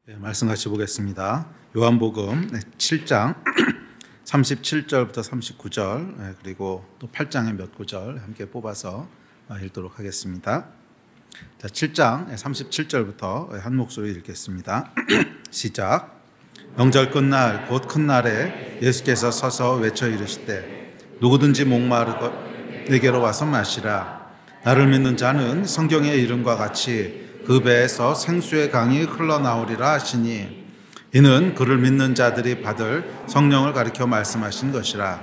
네, 말씀 같이 보겠습니다. 요한복음 7장 37절부터 39절 그리고 또 8장의 몇 구절 함께 뽑아서 읽도록 하겠습니다. 자, 7장 37절부터 한 목소리 읽겠습니다. 시작. 명절 끝날 곧 큰 날에 예수께서 서서 외쳐 이르시되 누구든지 목마르고 내게로 와서 마시라. 나를 믿는 자는 성경의 이름과 같이 그 배에서 생수의 강이 흘러나오리라 하시니 이는 그를 믿는 자들이 받을 성령을 가리켜 말씀하신 것이라.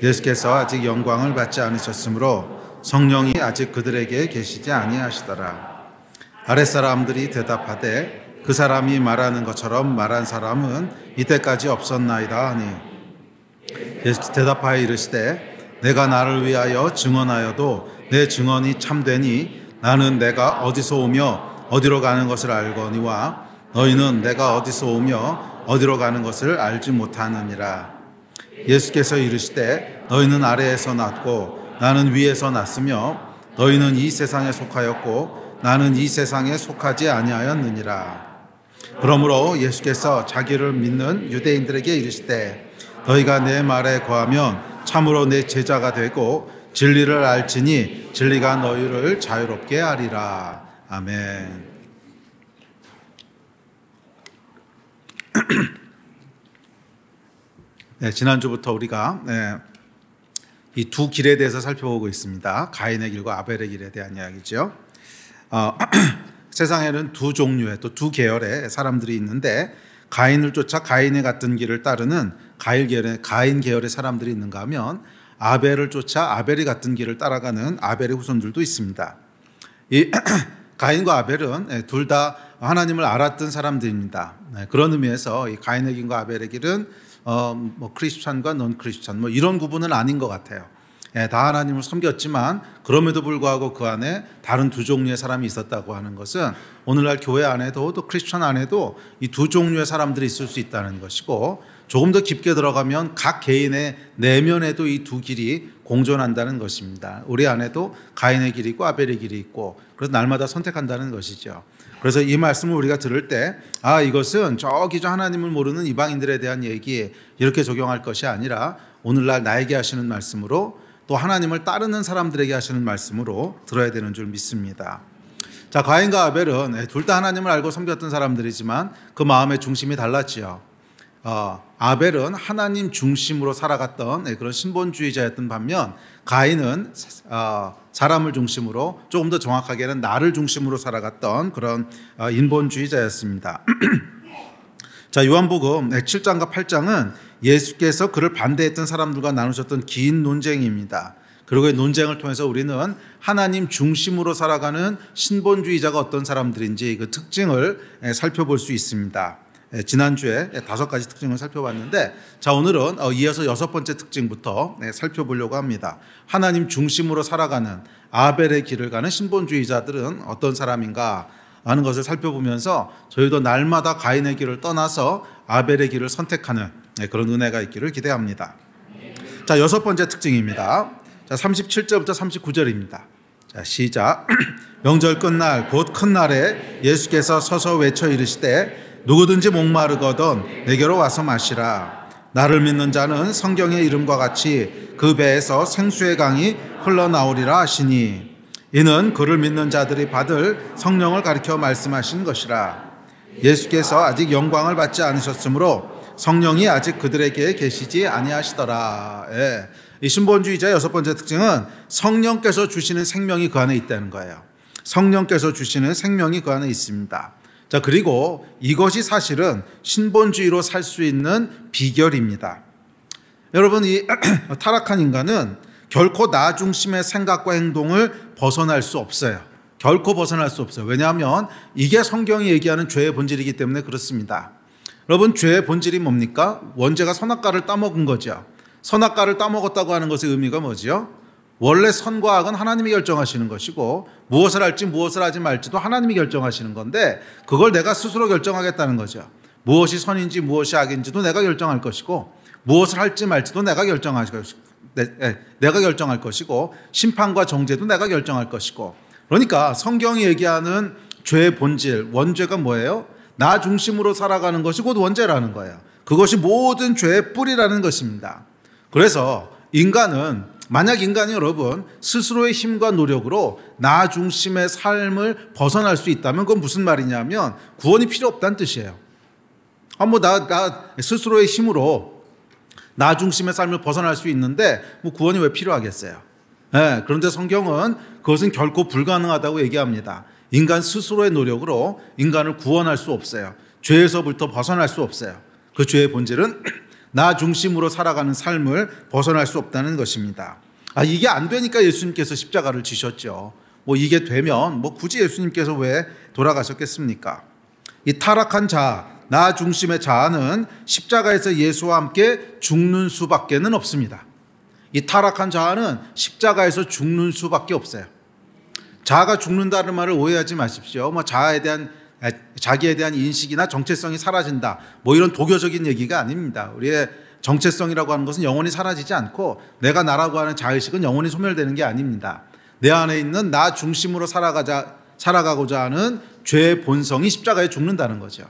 예수께서 아직 영광을 받지 않으셨으므로 성령이 아직 그들에게 계시지 아니하시더라. 아랫사람들이 대답하되 그 사람이 말하는 것처럼 말한 사람은 이때까지 없었나이다 하니 예수께서 대답하여 이르시되 내가 나를 위하여 증언하여도 내 증언이 참되니 나는 내가 어디서 오며 어디로 가는 것을 알거니와 너희는 내가 어디서 오며 어디로 가는 것을 알지 못하느니라. 예수께서 이르시되 너희는 아래에서 났고 나는 위에서 났으며 너희는 이 세상에 속하였고 나는 이 세상에 속하지 아니하였느니라. 그러므로 예수께서 자기를 믿는 유대인들에게 이르시되 너희가 내 말에 거하면 참으로 내 제자가 되고 진리를 알지니 진리가 너희를 자유롭게 하리라. 아멘. 네, 지난주부터 우리가 이 두 길에 대해서 살펴보고 있습니다. 가인의 길과 아벨의 길에 대한 이야기죠. 세상에는 두 종류의 또 두 계열의 사람들이 있는데 가인을 쫓아 가인의 같은 길을 따르는 가인 계열의 사람들이 있는가 하면 아벨을 쫓아 아벨이 같은 길을 따라가는 아벨의 후손들도 있습니다. 이 가인과 아벨은 둘 다 하나님을 알았던 사람들입니다. 그런 의미에서 이 가인의 길과 아벨의 길은 크리스찬과 넌 크리스찬 이런 구분은 아닌 것 같아요. 다 하나님을 섬겼지만 그럼에도 불구하고 그 안에 다른 두 종류의 사람이 있었다고 하는 것은 오늘날 교회 안에도 또 크리스천 안에도 이 두 종류의 사람들이 있을 수 있다는 것이고 조금 더 깊게 들어가면 각 개인의 내면에도 이 두 길이 공존한다는 것입니다. 우리 안에도 가인의 길이 있고 아벨의 길이 있고 그래서 날마다 선택한다는 것이죠. 그래서 이 말씀을 우리가 들을 때 이것은 저기 저 하나님을 모르는 이방인들에 대한 얘기 이렇게 적용할 것이 아니라 오늘날 나에게 하시는 말씀으로 또 하나님을 따르는 사람들에게 하시는 말씀으로 들어야 되는 줄 믿습니다. 자, 가인과 아벨은 둘 다 하나님을 알고 섬겼던 사람들이지만 그 마음의 중심이 달랐지요. 아벨은 하나님 중심으로 살아갔던 그런 신본주의자였던 반면 가인은 사람을 중심으로 조금 더 정확하게는 나를 중심으로 살아갔던 그런 인본주의자였습니다. 자, 요한복음 7장과 8장은 예수께서 그를 반대했던 사람들과 나누셨던 긴 논쟁입니다. 그리고 이 논쟁을 통해서 우리는 하나님 중심으로 살아가는 신본주의자가 어떤 사람들인지 그 특징을 살펴볼 수 있습니다. 지난주에 5가지 특징을 살펴봤는데 자, 오늘은 이어서 6번째 특징부터 살펴보려고 합니다. 하나님 중심으로 살아가는 아벨의 길을 가는 신본주의자들은 어떤 사람인가 하는 것을 살펴보면서 저희도 날마다 가인의 길을 떠나서 아벨의 길을 선택하는 그런 은혜가 있기를 기대합니다. 자, 6번째 특징입니다. 자, 37절부터 39절입니다. 자, 시작. 명절 끝날 곧 큰 날에 예수께서 서서 외쳐 이르시되 누구든지 목마르거든 내게로 와서 마시라. 나를 믿는 자는 성경의 이름과 같이 그 배에서 생수의 강이 흘러나오리라 하시니 이는 그를 믿는 자들이 받을 성령을 가리켜 말씀하신 것이라. 예수께서 아직 영광을 받지 않으셨으므로 성령이 아직 그들에게 계시지 아니하시더라. 이 신본주의자의 6번째 특징은 성령께서 주시는 생명이 그 안에 있다는 거예요. 성령께서 주시는 생명이 그 안에 있습니다. 자, 그리고 이것이 사실은 신본주의로 살 수 있는 비결입니다. 여러분, 이 타락한 인간은 결코 나 중심의 생각과 행동을 벗어날 수 없어요. 결코 벗어날 수 없어요. 왜냐하면 이게 성경이 얘기하는 죄의 본질이기 때문에 그렇습니다. 여러분, 죄의 본질이 뭡니까? 원죄가 선악과를 따먹은 거죠. 선악과를 따먹었다고 하는 것의 의미가 뭐지요? 원래 선과 악은 하나님이 결정하시는 것이고 무엇을 할지 무엇을 하지 말지도 하나님이 결정하시는 건데 그걸 내가 스스로 결정하겠다는 거죠. 무엇이 선인지 무엇이 악인지도 내가 결정할 것이고 무엇을 할지 말지도 내가 결정할 것이고 심판과 정죄도 내가 결정할 것이고 그러니까 성경이 얘기하는 죄의 본질, 원죄가 뭐예요? 나 중심으로 살아가는 것이 곧 원죄라는 거예요. 그것이 모든 죄의 뿌리라는 것입니다. 그래서 만약 인간이 여러분 스스로의 힘과 노력으로 나 중심의 삶을 벗어날 수 있다면 그건 무슨 말이냐면 구원이 필요 없다는 뜻이에요. 나 스스로의 힘으로 나 중심의 삶을 벗어날 수 있는데 구원이 왜 필요하겠어요? 네, 그런데 성경은 그것은 결코 불가능하다고 얘기합니다. 인간 스스로의 노력으로 인간을 구원할 수 없어요. 죄에서부터 벗어날 수 없어요. 그 죄의 본질은 나 중심으로 살아가는 삶을 벗어날 수 없다는 것입니다. 이게 안 되니까 예수님께서 십자가를 지셨죠. 이게 되면 굳이 예수님께서 왜 돌아가셨겠습니까? 이 타락한 자아, 나 중심의 자아는 십자가에서 예수와 함께 죽는 수밖에는 없습니다. 이 타락한 자아는 십자가에서 죽는 수밖에 없어요. 자아가 죽는다는 말을 오해하지 마십시오. 자기에 대한 인식이나 정체성이 사라진다. 이런 도교적인 얘기가 아닙니다. 우리의 정체성이라고 하는 것은 영원히 사라지지 않고 내가 나라고 하는 자의식은 영원히 소멸되는 게 아닙니다. 내 안에 있는 나 중심으로 살아가고자 하는 죄의 본성이 십자가에 죽는다는 거죠.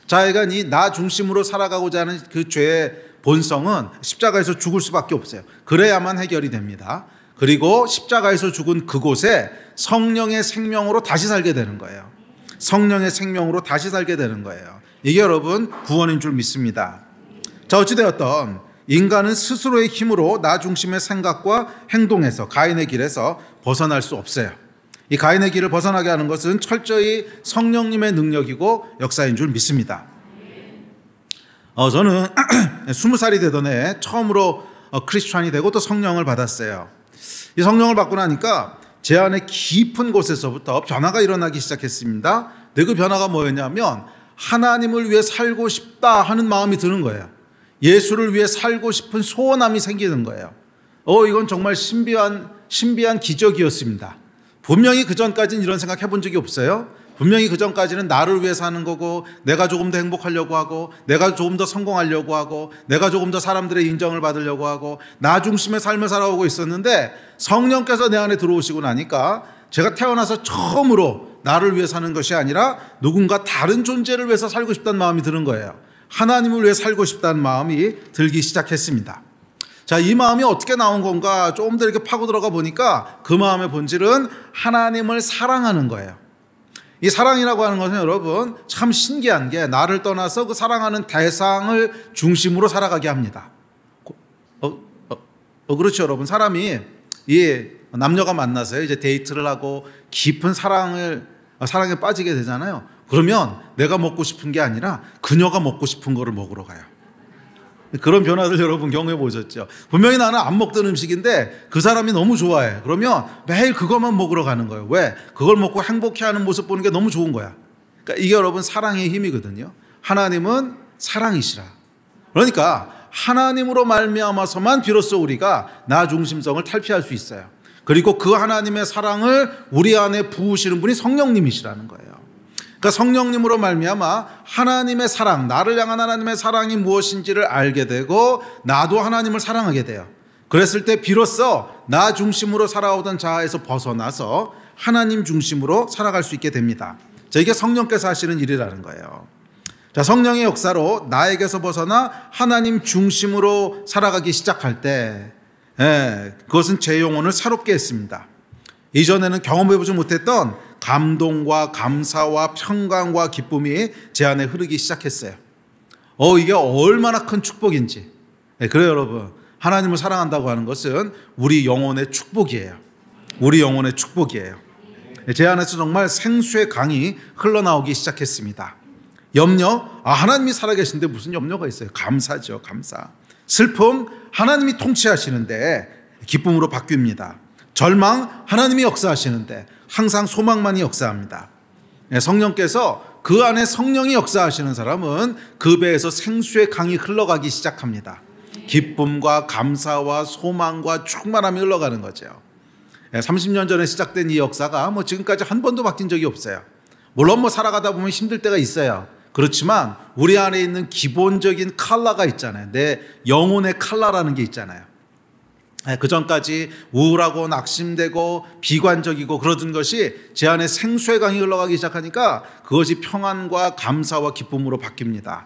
자기가 이 나 중심으로 살아가고자 하는 그 죄의 본성은 십자가에서 죽을 수밖에 없어요. 그래야만 해결이 됩니다. 그리고 십자가에서 죽은 그곳에 성령의 생명으로 다시 살게 되는 거예요. 성령의 생명으로 다시 살게 되는 거예요. 이게 여러분 구원인 줄 믿습니다. 자, 어찌되었던 인간은 스스로의 힘으로 나 중심의 생각과 행동에서 가인의 길에서 벗어날 수 없어요. 이 가인의 길을 벗어나게 하는 것은 철저히 성령님의 능력이고 역사인 줄 믿습니다. 저는 20살이 되던 해 처음으로 크리스찬이 되고 또 성령을 받았어요. 이 성령을 받고 나니까 제 안에 깊은 곳에서부터 변화가 일어나기 시작했습니다. 근데 그 변화가 뭐였냐면 하나님을 위해 살고 싶다 하는 마음이 드는 거예요. 예수를 위해 살고 싶은 소원함이 생기는 거예요. 이건 정말 신비한 기적이었습니다. 분명히 그전까지는 이런 생각 해본 적이 없어요. 분명히 그전까지는 나를 위해 사는 거고 내가 조금 더 행복하려고 하고 내가 조금 더 성공하려고 하고 내가 조금 더 사람들의 인정을 받으려고 하고 나 중심의 삶을 살아오고 있었는데 성령께서 내 안에 들어오시고 나니까 제가 태어나서 처음으로 나를 위해 사는 것이 아니라 누군가 다른 존재를 위해서 살고 싶다는 마음이 드는 거예요. 하나님을 위해 살고 싶다는 마음이 들기 시작했습니다. 자, 이 마음이 어떻게 나온 건가 조금 더 이렇게 파고 들어가 보니까 그 마음의 본질은 하나님을 사랑하는 거예요. 이 사랑이라고 하는 것은 여러분 참 신기한 게 나를 떠나서 그 사랑하는 대상을 중심으로 살아가게 합니다. 그렇죠, 여러분. 사람이 이 남녀가 만나서 이제 데이트를 하고 깊은 사랑에 빠지게 되잖아요. 그러면 내가 먹고 싶은 게 아니라 그녀가 먹고 싶은 거를 먹으러 가요. 그런 변화들 여러분 경험해 보셨죠? 분명히 나는 안 먹던 음식인데 그 사람이 너무 좋아해. 그러면 매일 그것만 먹으러 가는 거예요. 왜? 그걸 먹고 행복해하는 모습 보는 게 너무 좋은 거야. 그러니까 이게 여러분 사랑의 힘이거든요. 하나님은 사랑이시라. 그러니까 하나님으로 말미암아서만 비로소 우리가 나 중심성을 탈피할 수 있어요. 그리고 그 하나님의 사랑을 우리 안에 부으시는 분이 성령님이시라는 거예요. 그러니까 성령님으로 말미암아 하나님의 사랑, 나를 향한 하나님의 사랑이 무엇인지를 알게 되고 나도 하나님을 사랑하게 돼요. 그랬을 때 비로소 나 중심으로 살아오던 자아에서 벗어나서 하나님 중심으로 살아갈 수 있게 됩니다. 자, 이게 성령께서 하시는 일이라는 거예요. 자, 성령의 역사로 나에게서 벗어나 하나님 중심으로 살아가기 시작할 때 그것은 제 영혼을 새롭게 했습니다. 이전에는 경험해보지 못했던 감동과 감사와 평강과 기쁨이 제 안에 흐르기 시작했어요. 이게 얼마나 큰 축복인지. 그래요, 여러분. 하나님을 사랑한다고 하는 것은 우리 영혼의 축복이에요. 우리 영혼의 축복이에요. 제 안에서 정말 생수의 강이 흘러나오기 시작했습니다. 염려, 하나님이 살아계신데 무슨 염려가 있어요? 감사죠, 감사. 슬픔, 하나님이 통치하시는데 기쁨으로 바뀝니다. 절망, 하나님이 역사하시는데 항상 소망만이 역사합니다. 성령께서 그 안에 성령이 역사하시는 사람은 그 배에서 생수의 강이 흘러가기 시작합니다. 기쁨과 감사와 소망과 충만함이 흘러가는 거죠. 30년 전에 시작된 이 역사가 지금까지 한 번도 바뀐 적이 없어요. 물론 살아가다 보면 힘들 때가 있어요. 그렇지만 우리 안에 있는 기본적인 칼라가 있잖아요. 내 영혼의 칼라라는 게 있잖아요. 그 전까지 우울하고 낙심되고 비관적이고 그러던 것이 제 안에 생수의 강이 흘러가기 시작하니까 그것이 평안과 감사와 기쁨으로 바뀝니다.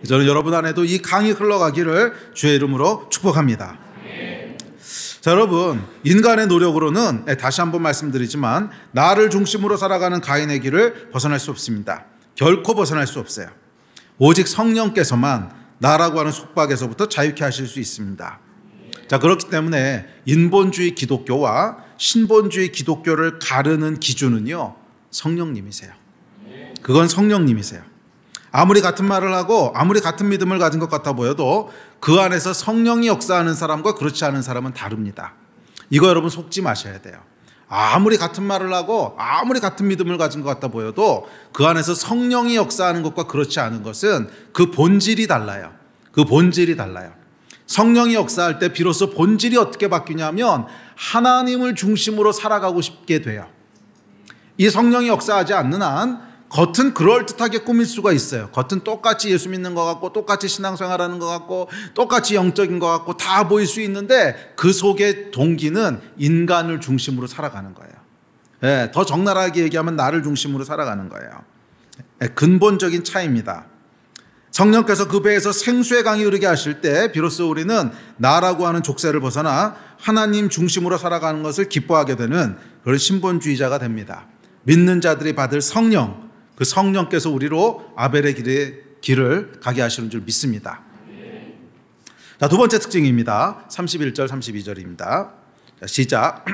저는 여러분 안에도 이 강이 흘러가기를 주의 이름으로 축복합니다. 자, 여러분, 인간의 노력으로는 다시 한번 말씀드리지만 나를 중심으로 살아가는 가인의 길을 벗어날 수 없습니다. 결코 벗어날 수 없어요. 오직 성령께서만 나라고 하는 속박에서부터 자유케 하실 수 있습니다. 자, 그렇기 때문에 인본주의 기독교와 신본주의 기독교를 가르는 기준은요, 성령님이세요. 그건 성령님이세요. 아무리 같은 말을 하고 아무리 같은 믿음을 가진 것 같아 보여도 그 안에서 성령이 역사하는 사람과 그렇지 않은 사람은 다릅니다. 이거 여러분 속지 마셔야 돼요. 아무리 같은 말을 하고 아무리 같은 믿음을 가진 것 같아 보여도 그 안에서 성령이 역사하는 것과 그렇지 않은 것은 그 본질이 달라요. 그 본질이 달라요. 성령이 역사할 때 비로소 본질이 어떻게 바뀌냐면 하나님을 중심으로 살아가고 싶게 돼요. 이 성령이 역사하지 않는 한 겉은 그럴듯하게 꾸밀 수가 있어요. 겉은 똑같이 예수 믿는 것 같고 똑같이 신앙생활하는 것 같고 똑같이 영적인 것 같고 다 보일 수 있는데 그 속의 동기는 인간을 중심으로 살아가는 거예요. 더 적나라하게 얘기하면 나를 중심으로 살아가는 거예요. 근본적인 차이입니다. 성령께서 그 배에서 생수의 강이 흐르게 하실 때 비로소 우리는 나라고 하는 족쇄를 벗어나 하나님 중심으로 살아가는 것을 기뻐하게 되는 그런 신본주의자가 됩니다. 믿는 자들이 받을 성령, 그 성령께서 우리로 아벨의 길을 가게 하시는 줄 믿습니다. 자, 두 번째 특징입니다. 31절 32절입니다. 자, 시작.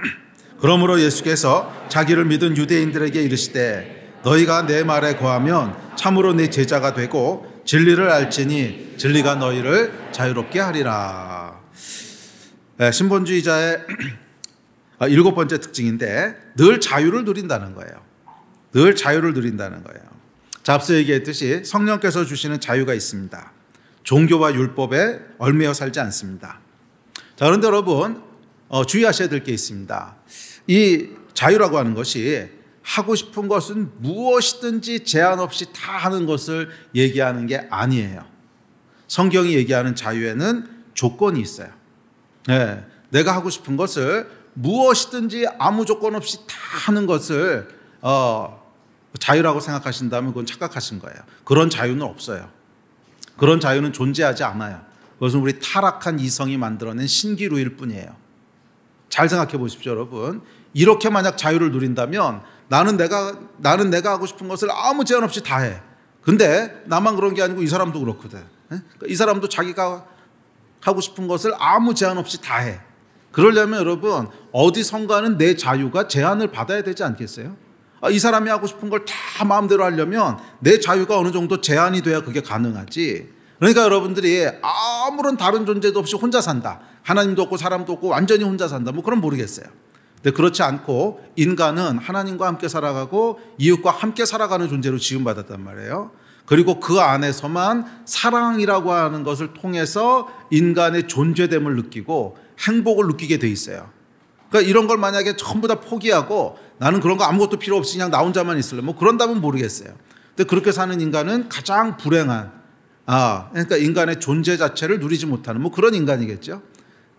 그러므로 예수께서 자기를 믿은 유대인들에게 이르시되 너희가 내 말에 거하면 참으로 내 제자가 되고 진리를 알지니 진리가 너희를 자유롭게 하리라. 신본주의자의 일곱 번째 특징인데 늘 자유를 누린다는 거예요. 늘 자유를 누린다는 거예요. 자, 앞서 얘기했듯이 성령께서 주시는 자유가 있습니다. 종교와 율법에 얽매여 살지 않습니다. 자, 그런데 여러분 주의하셔야 될 게 있습니다. 이 자유라고 하는 것이 하고 싶은 것은 무엇이든지 제한 없이 다 하는 것을 얘기하는 게 아니에요. 성경이 얘기하는 자유에는 조건이 있어요. 내가 하고 싶은 것을 무엇이든지 아무 조건 없이 다 하는 것을 자유라고 생각하신다면 그건 착각하신 거예요. 그런 자유는 없어요. 그런 자유는 존재하지 않아요. 그것은 우리 타락한 이성이 만들어낸 신기루일 뿐이에요. 잘 생각해 보십시오, 여러분. 이렇게 만약 자유를 누린다면 나는 내가 하고 싶은 것을 아무 제한 없이 다 해. 근데 나만 그런 게 아니고 이 사람도 그렇거든. 이 사람도 자기가 하고 싶은 것을 아무 제한 없이 다 해. 그러려면 여러분 어디선가는 내 자유가 제한을 받아야 되지 않겠어요? 이 사람이 하고 싶은 걸 다 마음대로 하려면 내 자유가 어느 정도 제한이 돼야 그게 가능하지. 그러니까 여러분들이 아무런 다른 존재도 없이 혼자 산다. 하나님도 없고 사람도 없고 완전히 혼자 산다. 뭐 그럼 모르겠어요. 근데 그렇지 않고 인간은 하나님과 함께 살아가고 이웃과 함께 살아가는 존재로 지음받았단 말이에요. 그리고 그 안에서만 사랑이라고 하는 것을 통해서 인간의 존재됨을 느끼고 행복을 느끼게 돼 있어요. 그러니까 이런 걸 만약에 전부 다 포기하고 나는 그런 거 아무것도 필요 없이 그냥 나 혼자만 있을래. 뭐 그런다면 모르겠어요. 근데 그렇게 사는 인간은 가장 불행한, 그러니까 인간의 존재 자체를 누리지 못하는 뭐 그런 인간이겠죠.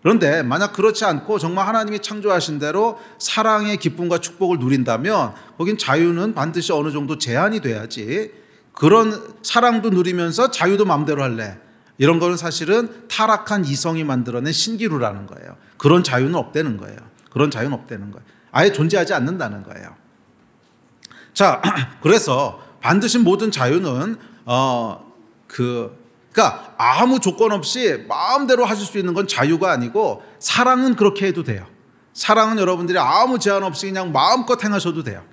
그런데 만약 그렇지 않고 정말 하나님이 창조하신 대로 사랑의 기쁨과 축복을 누린다면 거긴 자유는 반드시 어느 정도 제한이 돼야지. 그런 사랑도 누리면서 자유도 마음대로 할래. 이런 거는 사실은 타락한 이성이 만들어낸 신기루라는 거예요. 그런 자유는 없다는 거예요. 그런 자유는 없다는 거예요. 아예 존재하지 않는다는 거예요. 자, 그래서 반드시 모든 자유는 그러니까 아무 조건 없이 마음대로 하실 수 있는 건 자유가 아니고 사랑은 그렇게 해도 돼요. 사랑은 여러분들이 아무 제한 없이 그냥 마음껏 행하셔도 돼요.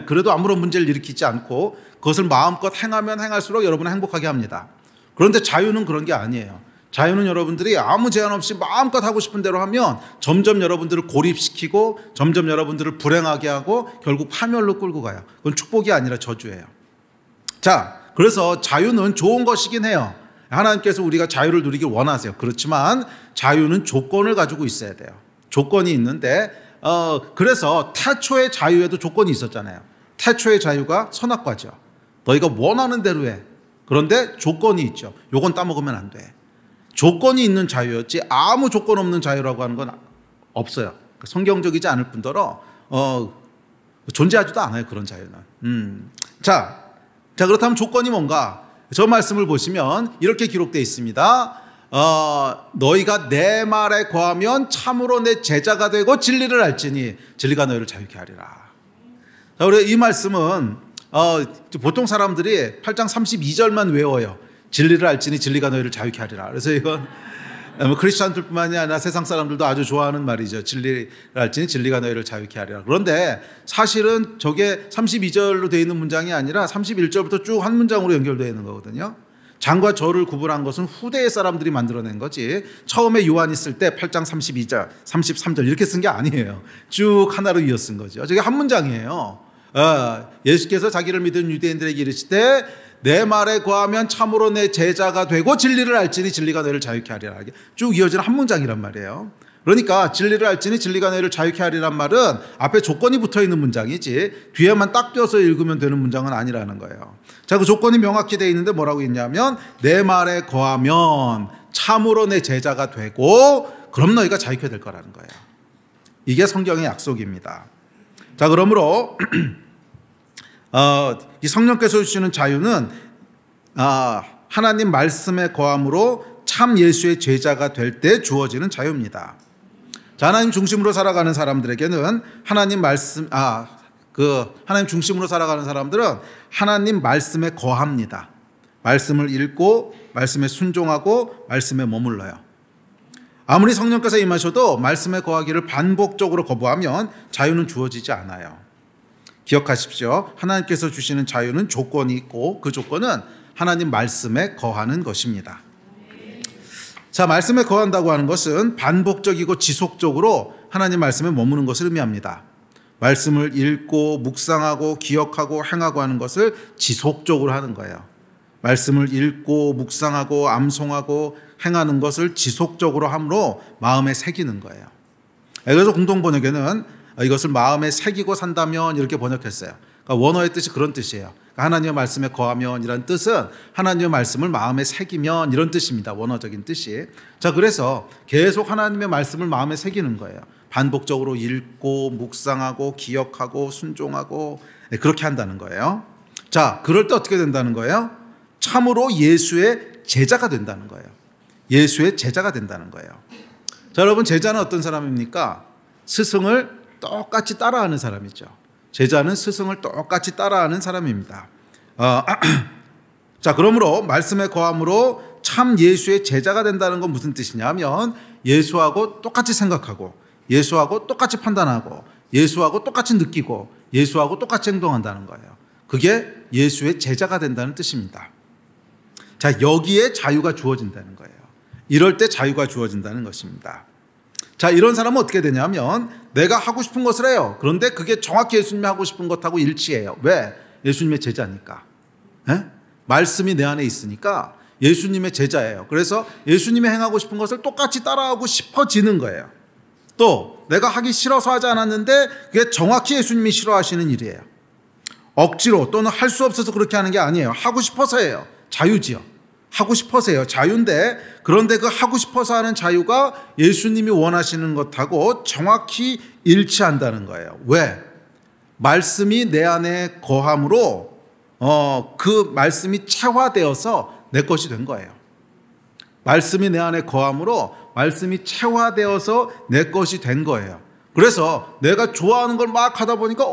그래도 아무런 문제를 일으키지 않고 그것을 마음껏 행하면 행할수록 여러분을 행복하게 합니다. 그런데 자유는 그런 게 아니에요. 자유는 여러분들이 아무 제한 없이 마음껏 하고 싶은 대로 하면 점점 여러분들을 고립시키고 점점 여러분들을 불행하게 하고 결국 파멸로 끌고 가요. 그건 축복이 아니라 저주예요. 자, 그래서 자유는 좋은 것이긴 해요. 하나님께서 우리가 자유를 누리길 원하세요. 그렇지만 자유는 조건을 가지고 있어야 돼요. 조건이 있는데 그래서 태초의 자유에도 조건이 있었잖아요. 태초의 자유가 선악과죠. 너희가 원하는 대로 해. 그런데 조건이 있죠. 요건 따먹으면 안 돼. 조건이 있는 자유였지 아무 조건 없는 자유라고 하는 건 없어요. 성경적이지 않을 뿐더러 존재하지도 않아요. 그런 자유는. 자, 그렇다면 조건이 뭔가? 저 말씀을 보시면 이렇게 기록되어 있습니다. 너희가 내 말에 거하면 참으로 내 제자가 되고 진리를 알지니 진리가 너희를 자유케 하리라. 자, 우리 이 말씀은 보통 사람들이 8장 32절만 외워요. 진리를 알지니 진리가 너희를 자유케 하리라. 그래서 이건 크리스천들뿐만이 아니라 세상 사람들도 아주 좋아하는 말이죠. 진리를 알지니 진리가 너희를 자유케 하리라. 그런데 사실은 저게 32절로 되어 있는 문장이 아니라 31절부터 쭉 한 문장으로 연결되어 있는 거거든요. 장과 저를 구분한 것은 후대의 사람들이 만들어낸 거지 처음에 요한이 쓸 때 8장 32절, 33절 이렇게 쓴 게 아니에요. 쭉 하나로 이어 쓴 거죠. 저게 한 문장이에요. 예수께서 자기를 믿은 유대인들에게 이르시되 내 말에 거하면 참으로 내 제자가 되고 진리를 알지니 진리가 너희를 자유케 하리라. 쭉 이어지는 한 문장이란 말이에요. 그러니까 진리를 알지니 진리가 너희를 자유케 하리란 말은 앞에 조건이 붙어있는 문장이지 뒤에만 딱 띄어서 읽으면 되는 문장은 아니라는 거예요. 자, 그 조건이 명확히 되어 있는데 뭐라고 있냐면 내 말에 거하면 참으로 내 제자가 되고 그럼 너희가 자유케 될 거라는 거예요. 이게 성경의 약속입니다. 자, 그러므로 이 성령께서 주시는 자유는 하나님 말씀에 거함으로 참 예수의 제자가 될 때 주어지는 자유입니다. 자, 하나님 중심으로 살아가는 사람들에게는 하나님 중심으로 살아가는 사람들은 하나님 말씀에 거합니다. 말씀을 읽고 말씀에 순종하고 말씀에 머물러요. 아무리 성령께서 임하셔도 말씀에 거하기를 반복적으로 거부하면 자유는 주어지지 않아요. 기억하십시오. 하나님께서 주시는 자유는 조건이 있고 그 조건은 하나님 말씀에 거하는 것입니다. 자, 말씀에 거한다고 하는 것은 반복적이고 지속적으로 하나님 말씀에 머무는 것을 의미합니다. 말씀을 읽고 묵상하고 기억하고 행하고 하는 것을 지속적으로 하는 거예요. 말씀을 읽고 묵상하고 암송하고 행하는 것을 지속적으로 함으로 마음에 새기는 거예요. 그래서 공동번역에는 이것을 마음에 새기고 산다면 이렇게 번역했어요. 그러니까 원어의 뜻이 그런 뜻이에요. 그러니까 하나님의 말씀에 거하면 이란 뜻은 하나님의 말씀을 마음에 새기면 이런 뜻입니다. 원어적인 뜻이. 자, 그래서 계속 하나님의 말씀을 마음에 새기는 거예요. 반복적으로 읽고 묵상하고 기억하고 순종하고 그렇게 한다는 거예요. 자, 그럴 때 어떻게 된다는 거예요? 참으로 예수의 제자가 된다는 거예요. 예수의 제자가 된다는 거예요. 자, 여러분, 제자는 어떤 사람입니까? 스승을 똑같이 따라하는 사람이죠. 제자는 스승을 똑같이 따라하는 사람입니다. 자, 그러므로 말씀에 거함으로 참 예수의 제자가 된다는 건 무슨 뜻이냐면 예수하고 똑같이 생각하고 예수하고 똑같이 판단하고 예수하고 똑같이 느끼고 예수하고 똑같이 행동한다는 거예요. 그게 예수의 제자가 된다는 뜻입니다. 자, 여기에 자유가 주어진다는 거예요. 이럴 때 자유가 주어진다는 것입니다. 자, 이런 사람은 어떻게 되냐면 내가 하고 싶은 것을 해요. 그런데 그게 정확히 예수님이 하고 싶은 것하고 일치해요. 왜? 예수님의 제자니까. 말씀이 내 안에 있으니까 예수님의 제자예요. 그래서 예수님이 행하고 싶은 것을 똑같이 따라하고 싶어지는 거예요. 또 내가 하기 싫어서 하지 않았는데 그게 정확히 예수님이 싫어하시는 일이에요. 억지로 또는 할 수 없어서 그렇게 하는 게 아니에요. 하고 싶어서 해요. 자유지요. 하고 싶어서 해요. 자유인데 그런데 그 하고 싶어서 하는 자유가 예수님이 원하시는 것하고 정확히 일치한다는 거예요. 왜? 말씀이 내 안에 거함으로 그 말씀이 체화되어서 내 것이 된 거예요. 말씀이 내 안에 거함으로 말씀이 체화되어서 내 것이 된 거예요. 그래서 내가 좋아하는 걸 막 하다 보니까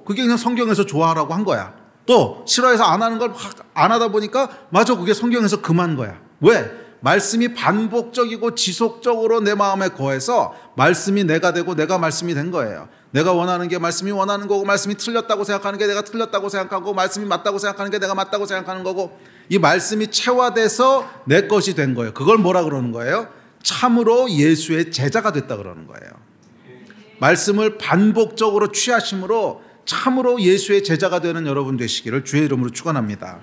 그게 그냥 성경에서 좋아하라고 한 거야. 또 싫어해서 안 하는 걸 안 하다 보니까 맞아, 그게 성경에서 금한 거야. 왜? 말씀이 반복적이고 지속적으로 내 마음에 거해서 말씀이 내가 되고 내가 말씀이 된 거예요. 내가 원하는 게 말씀이 원하는 거고 말씀이 틀렸다고 생각하는 게 내가 틀렸다고 생각하고 말씀이 맞다고 생각하는 게 내가 맞다고 생각하는 거고 이 말씀이 체화돼서 내 것이 된 거예요. 그걸 뭐라 그러는 거예요? 참으로 예수의 제자가 됐다 그러는 거예요. 말씀을 반복적으로 취하심으로 참으로 예수의 제자가 되는 여러분 되시기를 주의 이름으로 축원합니다.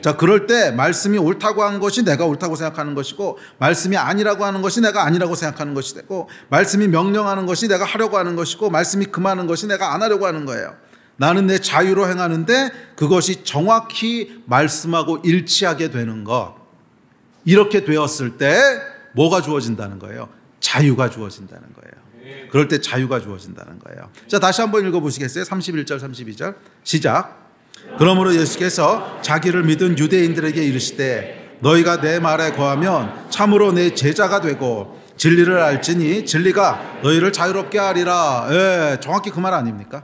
자, 그럴 때 말씀이 옳다고 하는 것이 내가 옳다고 생각하는 것이고 말씀이 아니라고 하는 것이 내가 아니라고 생각하는 것이 되고 말씀이 명령하는 것이 내가 하려고 하는 것이고 말씀이 금하는 것이 내가 안 하려고 하는 거예요. 나는 내 자유로 행하는데 그것이 정확히 말씀하고 일치하게 되는 것. 이렇게 되었을 때 뭐가 주어진다는 거예요? 자유가 주어진다는 거예요. 그럴 때 자유가 주어진다는 거예요. 자, 다시 한번 읽어보시겠어요? 31절 32절 시작. 그러므로 예수께서 자기를 믿은 유대인들에게 이르시되 너희가 내 말에 거하면 참으로 내 제자가 되고 진리를 알지니 진리가 너희를 자유롭게 하리라. 예, 정확히 그 말 아닙니까?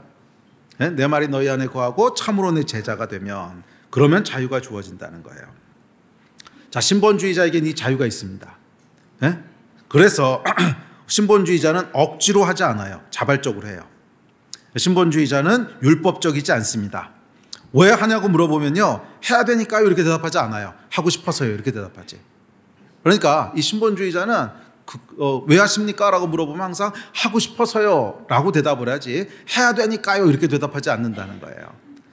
예? 내 말이 너희 안에 거하고 참으로 내 제자가 되면 그러면 자유가 주어진다는 거예요. 자, 신본주의자에게는 이 자유가 있습니다. 예? 그래서 신본주의자는 억지로 하지 않아요. 자발적으로 해요. 신본주의자는 율법적이지 않습니다. 왜 하냐고 물어보면요, 해야 되니까요 이렇게 대답하지 않아요. 하고 싶어서요 이렇게 대답하지. 그러니까 이 신본주의자는 왜 하십니까? 라고 물어보면 항상 하고 싶어서요 라고 대답을 하지 해야 되니까요 이렇게 대답하지 않는다는 거예요.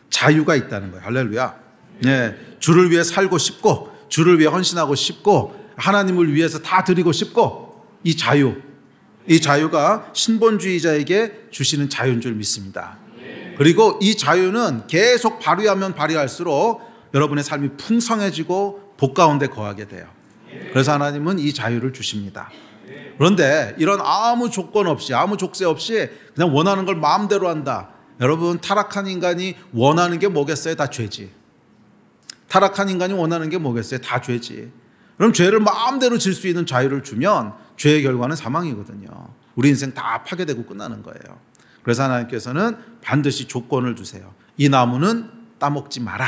자유가 있다는 거예요. 할렐루야. 네, 주를 위해 살고 싶고 주를 위해 헌신하고 싶고 하나님을 위해서 다 드리고 싶고 이 자유가 신본주의자에게 주시는 자유인 줄 믿습니다. 그리고 이 자유는 계속 발휘하면 발휘할수록 여러분의 삶이 풍성해지고 복 가운데 거하게 돼요. 그래서 하나님은 이 자유를 주십니다. 그런데 이런 아무 조건 없이 아무 족쇄 없이 그냥 원하는 걸 마음대로 한다. 여러분, 타락한 인간이 원하는 게 뭐겠어요? 다 죄지. 타락한 인간이 원하는 게 뭐겠어요? 다 죄지. 그럼 죄를 마음대로 질 수 있는 자유를 주면 죄의 결과는 사망이거든요. 우리 인생 다 파괴되고 끝나는 거예요. 그래서 하나님께서는 반드시 조건을 주세요. 이 나무는 따먹지 마라.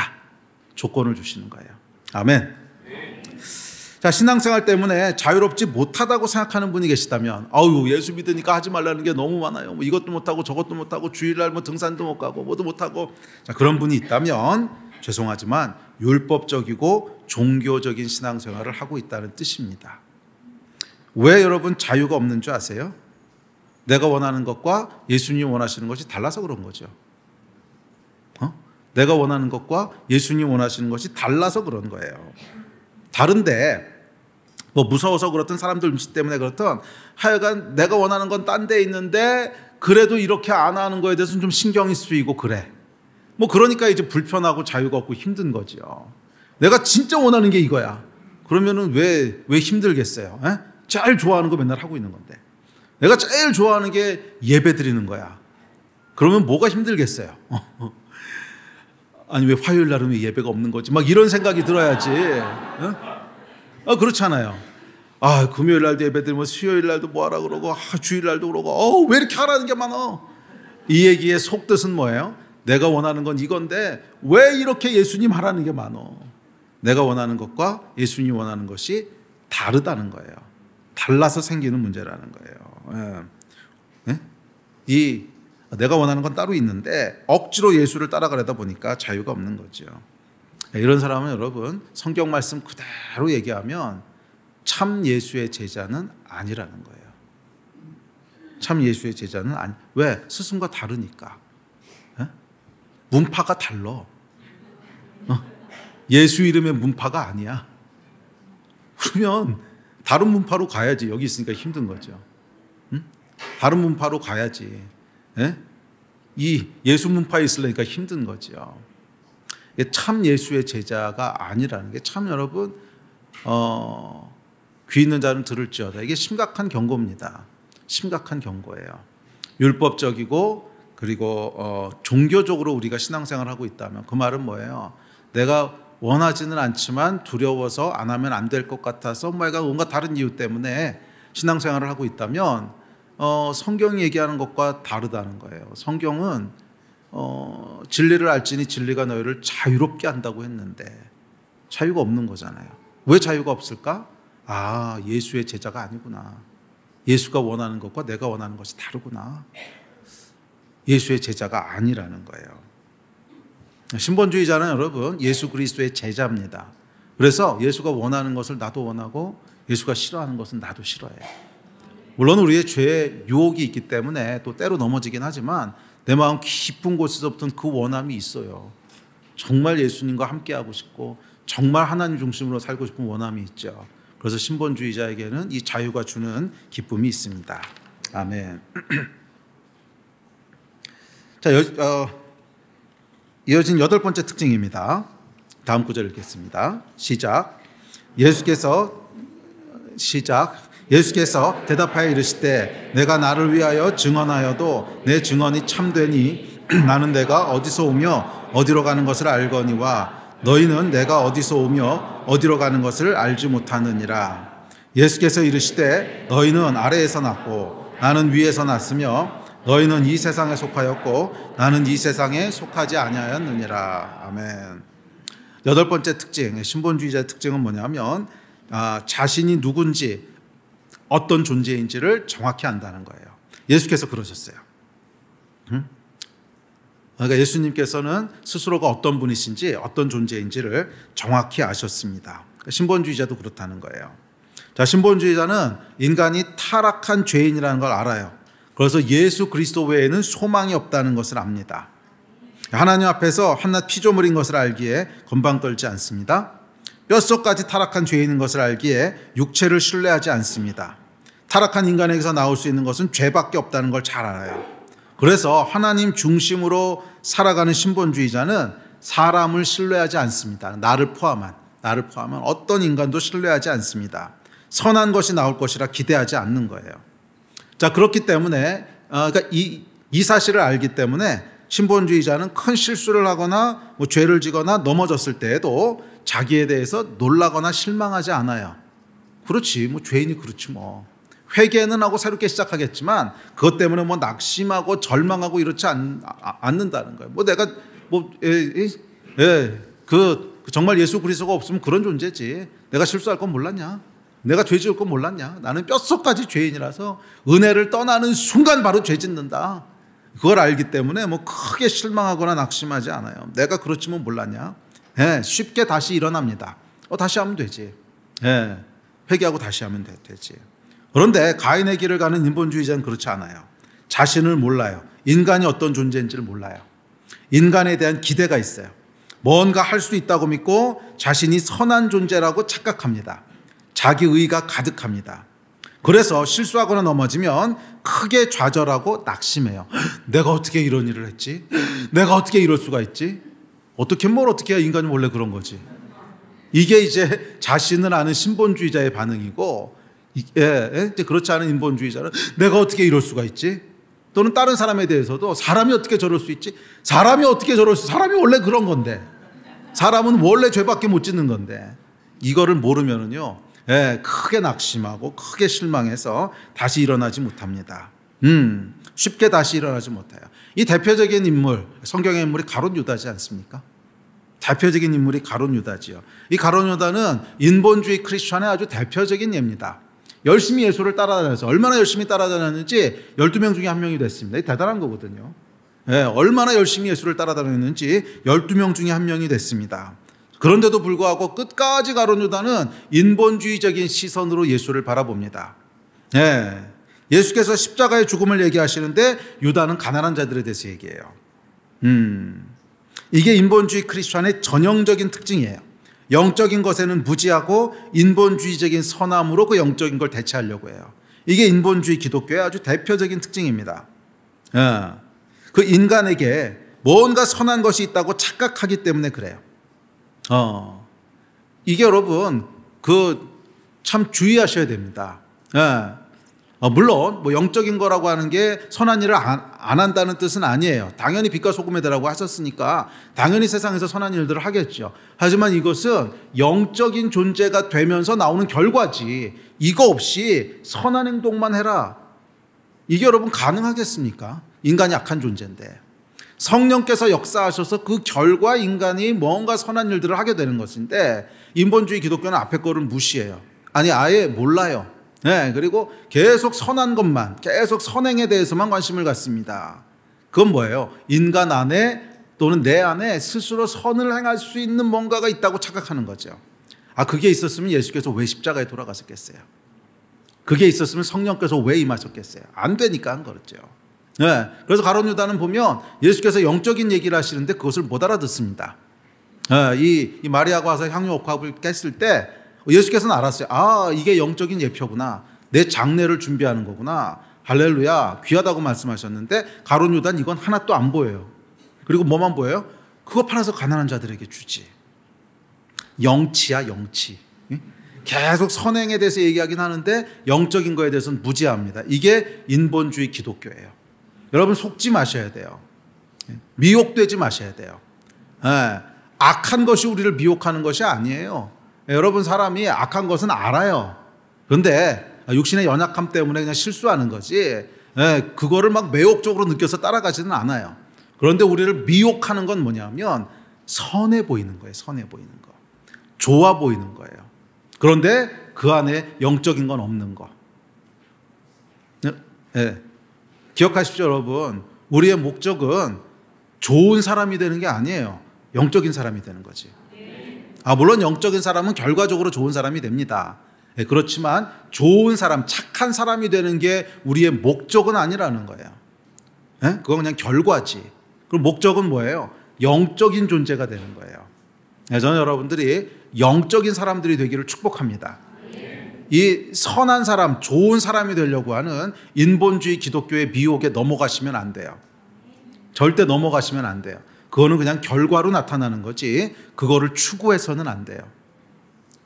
조건을 주시는 거예요. 아멘. 자, 신앙생활 때문에 자유롭지 못하다고 생각하는 분이 계시다면, 아유, 예수 믿으니까 하지 말라는 게 너무 많아요. 뭐 이것도 못하고 저것도 못하고 주일날 뭐 등산도 못 가고 뭐도 못하고. 자, 그런 분이 있다면 죄송하지만 율법적이고 종교적인 신앙생활을 하고 있다는 뜻입니다. 왜 여러분 자유가 없는 줄 아세요? 내가 원하는 것과 예수님 원하시는 것이 달라서 그런 거죠. 내가 원하는 것과 예수님 원하시는 것이 달라서 그런 거예요. 다른데 뭐 무서워서 그렇든 사람들 눈치 때문에 그렇든 하여간 내가 원하는 건 딴 데 있는데 그래도 이렇게 안 하는 거에 대해서는 좀 신경이 쓰이고 그래. 뭐 그러니까 이제 불편하고 자유가 없고 힘든 거죠. 내가 진짜 원하는 게 이거야. 그러면은 왜 힘들겠어요? 에? 제일 좋아하는 거 맨날 하고 있는 건데. 내가 제일 좋아하는 게 예배 드리는 거야. 그러면 뭐가 힘들겠어요? 아니 왜 화요일 날은 왜 예배가 없는 거지? 막 이런 생각이 들어야지. 그렇잖아요. 금요일 날도 예배 드리면 수요일 날도 뭐 하라 그러고 주일 날도 그러고 왜 이렇게 하라는 게 많아? 이 얘기의 속뜻은 뭐예요? 내가 원하는 건 이건데 왜 이렇게 예수님 하라는 게 많어? 내가 원하는 것과 예수님 원하는 것이 다르다는 거예요. 달라서 생기는 문제라는 거예요. 이 내가 원하는 건 따로 있는데 억지로 예수를 따라가려다 보니까 자유가 없는 거죠. 이런 사람은 여러분 성경 말씀 그대로 얘기하면 참 예수의 제자는 아니라는 거예요. 참 예수의 제자는 왜? 스승과 다르니까. 문파가 달라. 예수 이름의 문파가 아니야. 그러면 다른 문파로 가야지. 여기 있으니까 힘든 거죠. 다른 문파로 가야지. 이 예수 문파에 있으려니까 힘든 거죠. 참 예수의 제자가 아니라는 게 참 여러분 귀 있는 자는 들을지어다. 이게 심각한 경고입니다. 심각한 경고예요. 율법적이고 그리고 종교적으로 우리가 신앙생활을 하고 있다면 그 말은 뭐예요? 내가 원하지는 않지만 두려워서 안 하면 안 될 것 같아서 뭔가 다른 이유 때문에 신앙생활을 하고 있다면 성경이 얘기하는 것과 다르다는 거예요. 성경은 진리를 알지니 진리가 너희를 자유롭게 한다고 했는데 자유가 없는 거잖아요. 왜 자유가 없을까? 예수의 제자가 아니구나. 예수가 원하는 것과 내가 원하는 것이 다르구나. 예수의 제자가 아니라는 거예요. 신본주의자는 여러분 예수 그리스도의 제자입니다. 그래서 예수가 원하는 것을 나도 원하고 예수가 싫어하는 것은 나도 싫어해요. 물론 우리의 죄의 유혹이 있기 때문에 또 때로 넘어지긴 하지만 내 마음 깊은 곳에서부터는 그 원함이 있어요. 정말 예수님과 함께하고 싶고 정말 하나님 중심으로 살고 싶은 원함이 있죠. 그래서 신본주의자에게는 이 자유가 주는 기쁨이 있습니다. 아멘. 자, 이어진 8번째 특징입니다. 다음 구절 읽겠습니다. 시작. 예수께서 대답하여 이르시되 내가 나를 위하여 증언하여도 내 증언이 참되니 나는 내가 어디서 오며 어디로 가는 것을 알거니와 너희는 내가 어디서 오며 어디로 가는 것을 알지 못하느니라. 예수께서 이르시되 너희는 아래에서 났고 나는 위에서 났으며 너희는 이 세상에 속하였고 나는 이 세상에 속하지 아니하였느니라. 아멘. 여덟 번째 특징, 신본주의자의 특징은 뭐냐면 자신이 누군지 어떤 존재인지를 정확히 안다는 거예요. 예수께서 그러셨어요. 그러니까 예수님께서는 스스로가 어떤 분이신지 어떤 존재인지를 정확히 아셨습니다. 신본주의자도 그렇다는 거예요. 자, 신본주의자는 인간이 타락한 죄인이라는 걸 알아요. 그래서 예수 그리스도 외에는 소망이 없다는 것을 압니다. 하나님 앞에서 한낱 피조물인 것을 알기에 건방 떨지 않습니다. 뼛속까지 타락한 죄인인 것을 알기에 육체를 신뢰하지 않습니다. 타락한 인간에게서 나올 수 있는 것은 죄밖에 없다는 걸 잘 알아요. 그래서 하나님 중심으로 살아가는 신본주의자는 사람을 신뢰하지 않습니다. 나를 포함한 어떤 인간도 신뢰하지 않습니다. 선한 것이 나올 것이라 기대하지 않는 거예요. 자, 그렇기 때문에 그러니까 이 사실을 알기 때문에 신본주의자는 큰 실수를 하거나 죄를 지거나 넘어졌을 때에도 자기에 대해서 놀라거나 실망하지 않아요. 그렇지, 죄인이 그렇지 뭐. 회개는 하고 새롭게 시작하겠지만 그것 때문에 낙심하고 절망하고 이렇지 않는다는 거예요. 정말 예수 그리스도가 없으면 그런 존재지. 내가 실수할 건 몰랐냐? 내가 죄 지을 건 몰랐냐? 나는 뼛속까지 죄인이라서 은혜를 떠나는 순간 바로 죄 짓는다. 그걸 알기 때문에 크게 실망하거나 낙심하지 않아요. 내가 그렇지만 몰랐냐? 쉽게 다시 일어납니다. 다시 하면 되지. 회개하고 다시 하면 되지. 그런데 가인의 길을 가는 인본주의자는 그렇지 않아요. 자신을 몰라요. 인간이 어떤 존재인지를 몰라요. 인간에 대한 기대가 있어요. 뭔가 할 수 있다고 믿고 자신이 선한 존재라고 착각합니다. 자기 의가 가득합니다. 그래서 실수하거나 넘어지면 크게 좌절하고 낙심해요. 내가 어떻게 이런 일을 했지? 내가 어떻게 이럴 수가 있지? 어떻게 해야 인간이 원래 그런 거지. 이게 이제 자신을 아는 신본주의자의 반응이고, 그렇지 않은 인본주의자는 내가 어떻게 이럴 수가 있지? 또는 다른 사람에 대해서도 사람이 어떻게 저럴 수 있지? 사람이 원래 그런 건데. 사람은 원래 죄밖에 못 짓는 건데. 이거를 모르면은요, 크게 낙심하고 크게 실망해서 다시 일어나지 못합니다. 쉽게 다시 일어나지 못해요. 이 대표적인 인물, 성경의 인물이 가룟 유다지 않습니까? 대표적인 인물이 가룟 유다지요. 이 가룟 유다는 인본주의 크리스천의 아주 대표적인 예입니다. 열심히 예수를 따라다녀서 얼마나 열심히 따라다녔는지 12명 중에 한 명이 됐습니다. 이 대단한 거거든요. 얼마나 열심히 예수를 따라다녔는지 12명 중에 한 명이 됐습니다. 그런데도 불구하고 끝까지 가룟 유다는 인본주의적인 시선으로 예수를 바라봅니다. 예수께서 십자가의 죽음을 얘기하시는데 유다는 가난한 자들에 대해서 얘기해요. 이게 인본주의 크리스천의 전형적인 특징이에요. 영적인 것에는 무지하고 인본주의적인 선함으로 그 영적인 걸 대체하려고 해요. 이게 인본주의 기독교의 아주 대표적인 특징입니다. 그 인간에게 뭔가 선한 것이 있다고 착각하기 때문에 그래요. 이게 여러분 참 주의하셔야 됩니다. 물론 영적인 거라고 하는 게 선한 일을 안 한다는 뜻은 아니에요. 당연히 빛과 소금의 대라고 하셨으니까 당연히 세상에서 선한 일들을 하겠죠. 하지만 이것은 영적인 존재가 되면서 나오는 결과지, 이거 없이 선한 행동만 해라, 이게 여러분 가능하겠습니까? 인간이 약한 존재인데. 성령께서 역사하셔서 그 결과 인간이 뭔가 선한 일들을 하게 되는 것인데, 인본주의 기독교는 앞에 거를 무시해요. 아니 아예 몰라요. 그리고 계속 선한 것만, 계속 선행에 대해서만 관심을 갖습니다. 그건 뭐예요? 인간 안에 또는 내 안에 스스로 선을 행할 수 있는 뭔가가 있다고 착각하는 거죠. 그게 있었으면 예수께서 왜 십자가에 돌아가셨겠어요? 그게 있었으면 성령께서 왜 임하셨겠어요? 안 되니까 한 거죠. 그래서 가룟 유다는 보면 예수께서 영적인 얘기를 하시는데 그것을 못 알아듣습니다. 이 마리아가 와서 향유 옥합을 깼을 때 예수께서는 알았어요. 이게 영적인 예표구나. 내 장례를 준비하는 거구나. 할렐루야, 귀하다고 말씀하셨는데 가룟 유다는 이건 하나도 안 보여요. 그리고 뭐만 보여요? 그거 팔아서 가난한 자들에게 주지. 영치야, 영치. 계속 선행에 대해서 얘기하긴 하는데 영적인 거에 대해서는 무지합니다. 이게 인본주의 기독교예요. 여러분 속지 마셔야 돼요. 미혹되지 마셔야 돼요. 악한 것이 우리를 미혹하는 것이 아니에요. 여러분 사람이 악한 것은 알아요. 그런데 육신의 연약함 때문에 그냥 실수하는 거지 그거를 막 매혹적으로 느껴서 따라가지는 않아요. 그런데 우리를 미혹하는 건 뭐냐면 선해 보이는 거예요. 선해 보이는 거. 좋아 보이는 거예요. 그런데 그 안에 영적인 건 없는 거. 기억하십시오 여러분. 우리의 목적은 좋은 사람이 되는 게 아니에요. 영적인 사람이 되는 거지. 물론 영적인 사람은 결과적으로 좋은 사람이 됩니다. 그렇지만 좋은 사람, 착한 사람이 되는 게 우리의 목적은 아니라는 거예요. 그건 그냥 결과지. 그럼 목적은 뭐예요? 영적인 존재가 되는 거예요. 저는 여러분들이 영적인 사람들이 되기를 축복합니다. 이 선한 사람, 좋은 사람이 되려고 하는 인본주의 기독교의 미혹에 넘어가시면 안 돼요. 절대 넘어가시면 안 돼요. 그거는 그냥 결과로 나타나는 거지 그거를 추구해서는 안 돼요.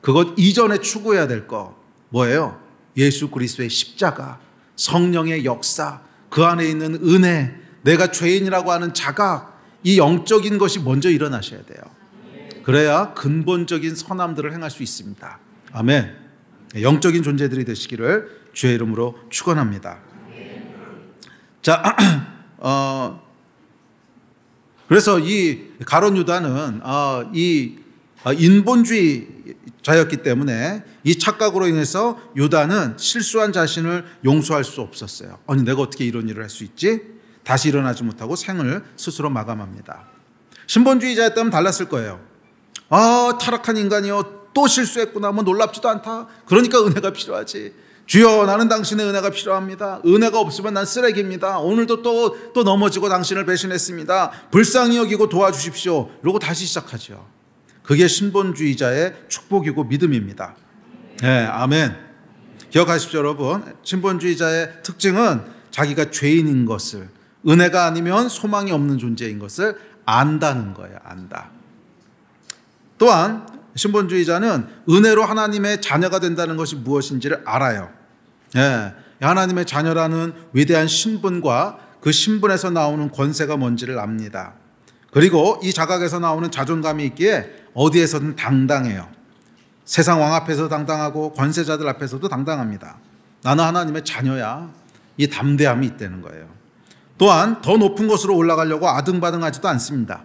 그것 이전에 추구해야 될 거 뭐예요? 예수 그리스도의 십자가, 성령의 역사, 그 안에 있는 은혜, 내가 죄인이라고 하는 자각, 이 영적인 것이 먼저 일어나셔야 돼요. 그래야 근본적인 선함들을 행할 수 있습니다. 아멘. 영적인 존재들이 되시기를 주의 이름으로 축원합니다. 자, 그래서 이 가룟 유다는 이 인본주의자였기 때문에 이 착각으로 인해서 유다는 실수한 자신을 용서할 수 없었어요. 아니 내가 어떻게 이런 일을 할 수 있지? 다시 일어나지 못하고 생을 스스로 마감합니다. 신본주의자였다면 달랐을 거예요. 타락한 인간이요 또 실수했구나 뭐 놀랍지도 않다. 그러니까 은혜가 필요하지. 주여 나는 당신의 은혜가 필요합니다. 은혜가 없으면 난 쓰레기입니다. 오늘도 또 넘어지고 당신을 배신했습니다. 불쌍히 여기고 도와주십시오. 이러고 다시 시작하죠. 그게 신본주의자의 축복이고 믿음입니다. 네, 아멘. 기억하십시오 여러분. 신본주의자의 특징은 자기가 죄인인 것을, 은혜가 아니면 소망이 없는 존재인 것을 안다는 거예요. 안다. 또한 신본주의자는 은혜로 하나님의 자녀가 된다는 것이 무엇인지를 알아요. 하나님의 자녀라는 위대한 신분과 그 신분에서 나오는 권세가 뭔지를 압니다. 그리고 이 자각에서 나오는 자존감이 있기에 어디에서든 당당해요. 세상 왕 앞에서 당당하고 권세자들 앞에서도 당당합니다. 나는 하나님의 자녀야. 이 담대함이 있다는 거예요. 또한 더 높은 곳으로 올라가려고 아등바등하지도 않습니다.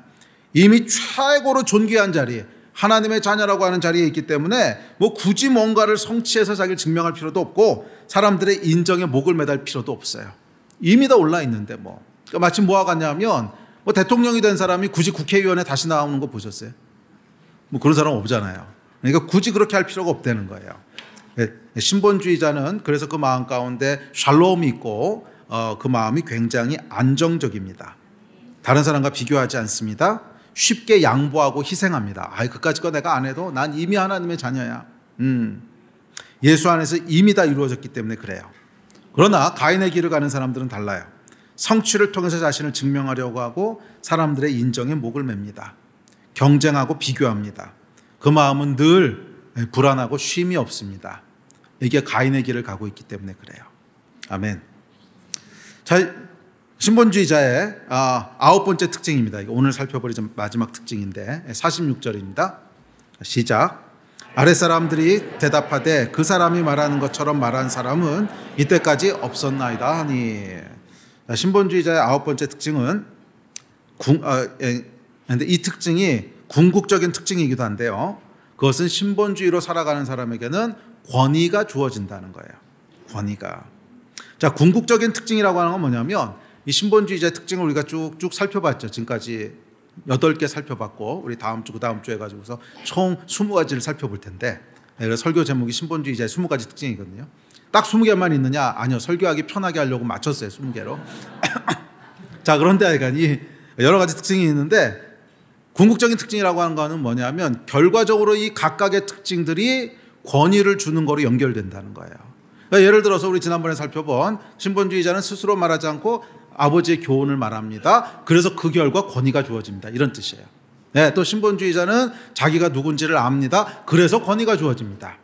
이미 최고로 존귀한 자리에 하나님의 자녀라고 하는 자리에 있기 때문에 뭐 굳이 뭔가를 성취해서 자기를 증명할 필요도 없고 사람들의 인정에 목을 매달 필요도 없어요. 이미 다 올라 있는데 뭐. 그러니까 마치 뭐와 같냐면 뭐 대통령이 된 사람이 굳이 국회의원에 다시 나오는 거 보셨어요? 뭐 그런 사람 없잖아요. 그러니까 굳이 그렇게 할 필요가 없다는 거예요. 신본주의자는 그래서 그 마음 가운데 샬롬이 있고 그 마음이 굉장히 안정적입니다. 다른 사람과 비교하지 않습니다. 쉽게 양보하고 희생합니다. 그까짓 거 내가 안 해도 난 이미 하나님의 자녀야. 예수 안에서 이미 다 이루어졌기 때문에 그래요. 그러나 가인의 길을 가는 사람들은 달라요. 성취를 통해서 자신을 증명하려고 하고 사람들의 인정에 목을 맵니다. 경쟁하고 비교합니다. 그 마음은 늘 불안하고 쉼이 없습니다. 이게 가인의 길을 가고 있기 때문에 그래요. 아멘. 자, 신본주의자의 9번째 특징입니다. 오늘 살펴보리자 마지막 특징인데 46절입니다. 시작. 아랫사람들이 대답하되 그 사람이 말하는 것처럼 말한 사람은 이때까지 없었나이다 하니. 신본주의자의 9번째 특징은 근데 이 특징이 궁극적인 특징이기도 한데요. 그것은 신본주의로 살아가는 사람에게는 권위가 주어진다는 거예요. 권위가. 자, 궁극적인 특징이라고 하는 건 뭐냐면 이 신본주의자의 특징을 우리가 쭉쭉 살펴봤죠. 지금까지 8개 살펴봤고 우리 다음 주, 그 다음 주 해가지고서 총 20가지를 살펴볼 텐데 그래서 설교 제목이 신본주의자의 20가지 특징이거든요. 딱 20개만 있느냐? 아니요. 설교하기 편하게 하려고 맞췄어요. 20개로. 자, 그런데 이 여러 가지 특징이 있는데 궁극적인 특징이라고 하는 거는 뭐냐면 결과적으로 이 각각의 특징들이 권위를 주는 거로 연결된다는 거예요. 그러니까 예를 들어서 우리 지난번에 살펴본 신본주의자는 스스로 말하지 않고 아버지의 교훈을 말합니다. 그래서 그 결과 권위가 주어집니다. 이런 뜻이에요. 네, 또 신본주의자는 자기가 누군지를 압니다. 그래서 권위가 주어집니다.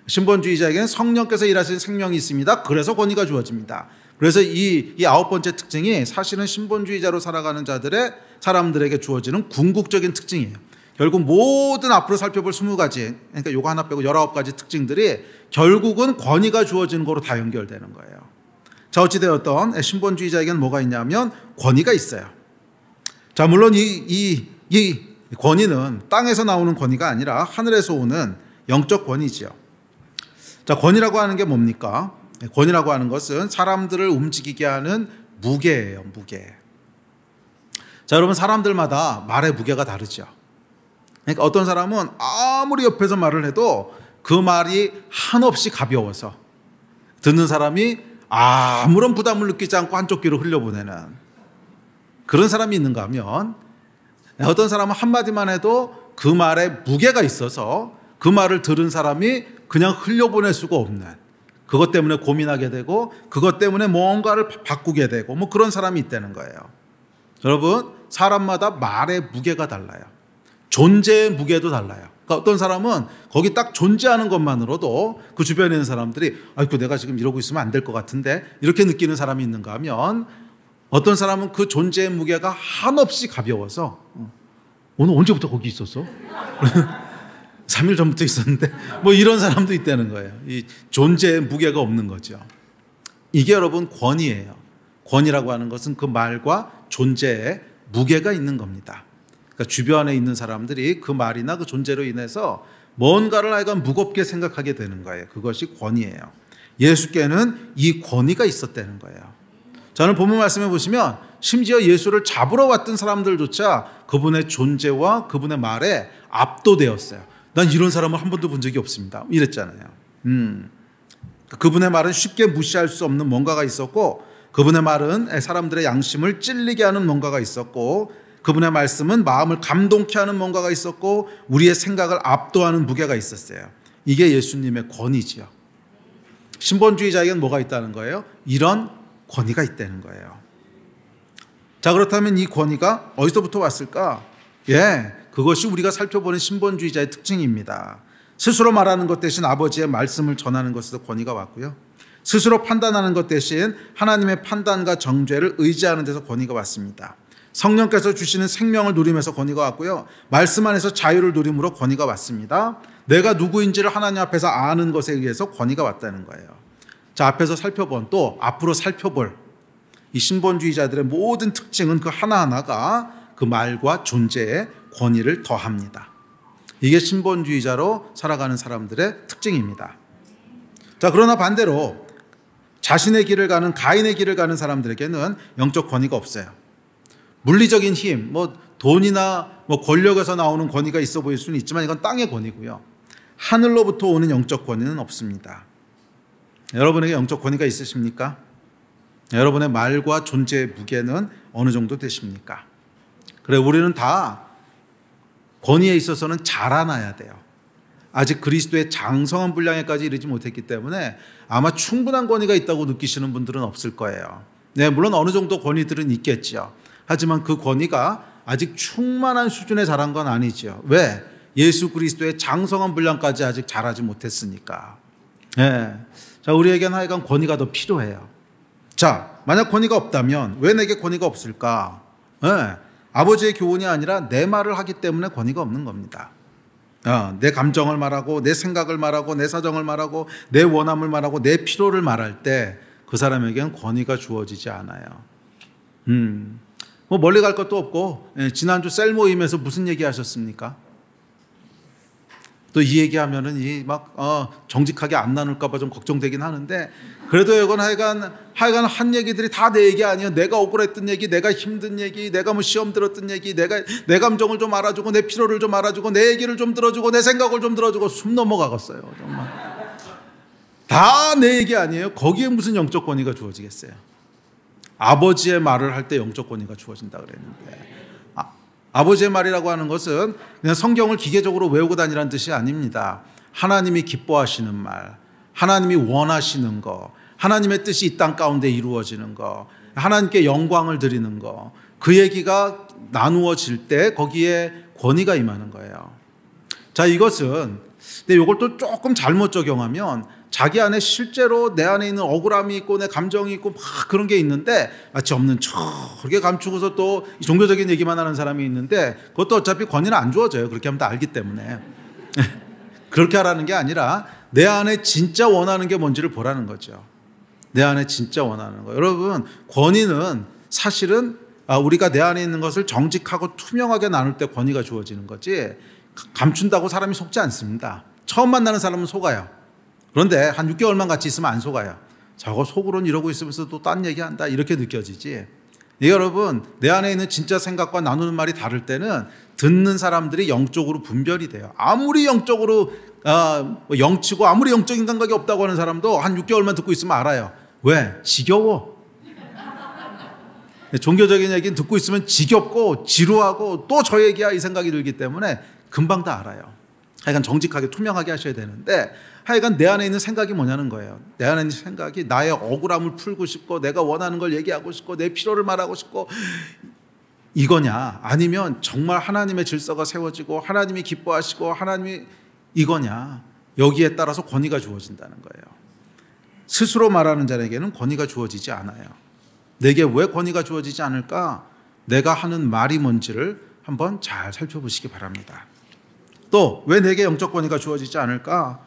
신본주의자에게는 성령께서 일하시는 생명이 있습니다. 그래서 권위가 주어집니다. 그래서 이 9번째 특징이 사실은 신본주의자로 살아가는 사람들에게 주어지는 궁극적인 특징이에요. 결국 모든 앞으로 살펴볼 20가지, 그러니까 요거 하나 빼고 19가지 특징들이 결국은 권위가 주어지는 거로 다 연결되는 거예요. 자, 어찌되었던 신본주의자에게는 뭐가 있냐면 권위가 있어요. 자, 물론 이 권위는 땅에서 나오는 권위가 아니라 하늘에서 오는 영적 권위지요. 자, 권위라고 하는 게 뭡니까? 권위라고 하는 것은 사람들을 움직이게 하는 무게예요, 무게. 자, 여러분, 사람들마다 말의 무게가 다르죠. 그러니까 어떤 사람은 아무리 옆에서 말을 해도 그 말이 한없이 가벼워서 듣는 사람이 아무런 부담을 느끼지 않고 한쪽 귀로 흘려보내는 그런 사람이 있는가 하면, 어떤 사람은 한마디만 해도 그 말에 무게가 있어서 그 말을 들은 사람이 그냥 흘려보낼 수가 없는, 그것 때문에 고민하게 되고 그것 때문에 뭔가를 바꾸게 되고 뭐 그런 사람이 있다는 거예요. 여러분, 사람마다 말의 무게가 달라요. 존재의 무게도 달라요. 그러니까 어떤 사람은 거기 딱 존재하는 것만으로도 그 주변에 있는 사람들이 아이고 내가 지금 이러고 있으면 안 될 것 같은데 이렇게 느끼는 사람이 있는가 하면, 어떤 사람은 그 존재의 무게가 한없이 가벼워서 오늘 언제부터 거기 있었어? 3일 전부터 있었는데 뭐 이런 사람도 있다는 거예요. 이 존재의 무게가 없는 거죠. 이게 여러분 권위예요. 권위라고 하는 것은 그 말과 존재에 무게가 있는 겁니다. 그러니까 주변에 있는 사람들이 그 말이나 그 존재로 인해서 뭔가를 하여간 무겁게 생각하게 되는 거예요. 그것이 권위예요. 예수께는 이 권위가 있었다는 거예요. 저는 본문 말씀해 보시면 심지어 예수를 잡으러 왔던 사람들조차 그분의 존재와 그분의 말에 압도되었어요. 난 이런 사람을 한 번도 본 적이 없습니다. 이랬잖아요. 그분의 말은 쉽게 무시할 수 없는 뭔가가 있었고, 그분의 말은 사람들의 양심을 찔리게 하는 뭔가가 있었고, 그분의 말씀은 마음을 감동케 하는 뭔가가 있었고, 우리의 생각을 압도하는 무게가 있었어요. 이게 예수님의 권위지요. 신본주의자에게는 뭐가 있다는 거예요? 이런 권위가 있다는 거예요. 자, 그렇다면 이 권위가 어디서부터 왔을까? 그것이 우리가 살펴보는 신본주의자의 특징입니다. 스스로 말하는 것 대신 아버지의 말씀을 전하는 것에서 권위가 왔고요. 스스로 판단하는 것 대신 하나님의 판단과 정죄를 의지하는 데서 권위가 왔습니다. 성령께서 주시는 생명을 누리면서 권위가 왔고요. 말씀 안에서 자유를 누림으로 권위가 왔습니다. 내가 누구인지를 하나님 앞에서 아는 것에 의해서 권위가 왔다는 거예요. 자, 앞에서 살펴본, 또 앞으로 살펴볼 이 신본주의자들의 모든 특징은 그 하나하나가 그 말과 존재에 권위를 더합니다. 이게 신본주의자로 살아가는 사람들의 특징입니다. 자, 그러나 반대로 자신의 길을 가는, 가인의 길을 가는 사람들에게는 영적 권위가 없어요. 물리적인 힘, 돈이나 권력에서 나오는 권위가 있어 보일 수는 있지만 이건 땅의 권위고요. 하늘로부터 오는 영적 권위는 없습니다. 여러분에게 영적 권위가 있으십니까? 여러분의 말과 존재의 무게는 어느 정도 되십니까? 그래, 우리는 다 권위에 있어서는 자라나야 돼요. 아직 그리스도의 장성한 분량에까지 이르지 못했기 때문에 아마 충분한 권위가 있다고 느끼시는 분들은 없을 거예요. 네, 물론 어느 정도 권위들은 있겠죠. 하지만 그 권위가 아직 충만한 수준에 자란 건 아니죠. 왜? 예수 그리스도의 장성한 분량까지 아직 자라지 못했으니까. 네. 자, 우리에게는 하여간 권위가 더 필요해요. 자, 만약 권위가 없다면 왜 내게 권위가 없을까? 네. 아버지의 교훈이 아니라 내 말을 하기 때문에 권위가 없는 겁니다. 내 감정을 말하고 내 생각을 말하고 내 사정을 말하고 내 원함을 말하고 내 필요를 말할 때 그 사람에게는 권위가 주어지지 않아요. 멀리 갈 것도 없고, 지난주 셀 모임에서 무슨 얘기 하셨습니까? 또 이 얘기하면은 정직하게 안 나눌까봐 좀 걱정되긴 하는데, 그래도 이건 하여간 한 얘기들이 다 내 얘기 아니에요. 내가 억울했던 얘기, 내가 힘든 얘기, 내가 시험 들었던 얘기, 내 감정을 좀 알아주고, 내 필요를 좀 알아주고, 내 얘기를 좀 들어주고, 내 생각을 좀 들어주고, 숨 넘어가겠어요. 정말. 다 내 얘기 아니에요. 거기에 무슨 영적 권위가 주어지겠어요. 아버지의 말을 할 때 영적 권위가 주어진다 그랬는데, 아버지의 말이라고 하는 것은 그냥 성경을 기계적으로 외우고 다니라는 뜻이 아닙니다. 하나님이 기뻐하시는 말, 하나님이 원하시는 거, 하나님의 뜻이 이 땅 가운데 이루어지는 거, 하나님께 영광을 드리는 거, 그 얘기가 나누어질 때 거기에 권위가 임하는 거예요. 자, 이것은 근데 이걸 또 조금 잘못 적용하면 자기 안에 실제로 내 안에 있는 억울함이 있고 내 감정이 있고 막 그런 게 있는데 마치 없는 척 그렇게 감추고서 또 종교적인 얘기만 하는 사람이 있는데 그것도 어차피 권위는 안 주어져요. 그렇게 하면 다 알기 때문에. 그렇게 하라는 게 아니라 내 안에 진짜 원하는 게 뭔지를 보라는 거죠. 내 안에 진짜 원하는 거. 여러분, 권위는 사실은 우리가 내 안에 있는 것을 정직하고 투명하게 나눌 때 권위가 주어지는 거지, 감춘다고 사람이 속지 않습니다. 처음 만나는 사람은 속아요. 그런데 한 6개월만 같이 있으면 안 속아요. 저거 속으로는 이러고 있으면서 또 딴 얘기한다 이렇게 느껴지지. 여러분, 내 안에 있는 진짜 생각과 나누는 말이 다를 때는 듣는 사람들이 영적으로 분별이 돼요. 아무리 영적으로 영치고 아무리 영적인 감각이 없다고 하는 사람도 한 6개월만 듣고 있으면 알아요. 왜? 지겨워. 종교적인 얘기는 듣고 있으면 지겹고 지루하고 또 저 얘기야 이 생각이 들기 때문에 금방 다 알아요. 하여간 정직하게 투명하게 하셔야 되는데, 하여간 내 안에 있는 생각이 뭐냐는 거예요. 내 안에 있는 생각이 나의 억울함을 풀고 싶고 내가 원하는 걸 얘기하고 싶고 내 필요를 말하고 싶고 이거냐, 아니면 정말 하나님의 질서가 세워지고 하나님이 기뻐하시고 하나님이 이거냐, 여기에 따라서 권위가 주어진다는 거예요. 스스로 말하는 자에게는 권위가 주어지지 않아요. 내게 왜 권위가 주어지지 않을까? 내가 하는 말이 뭔지를 한번 잘 살펴보시기 바랍니다. 또 왜 내게 영적 권위가 주어지지 않을까?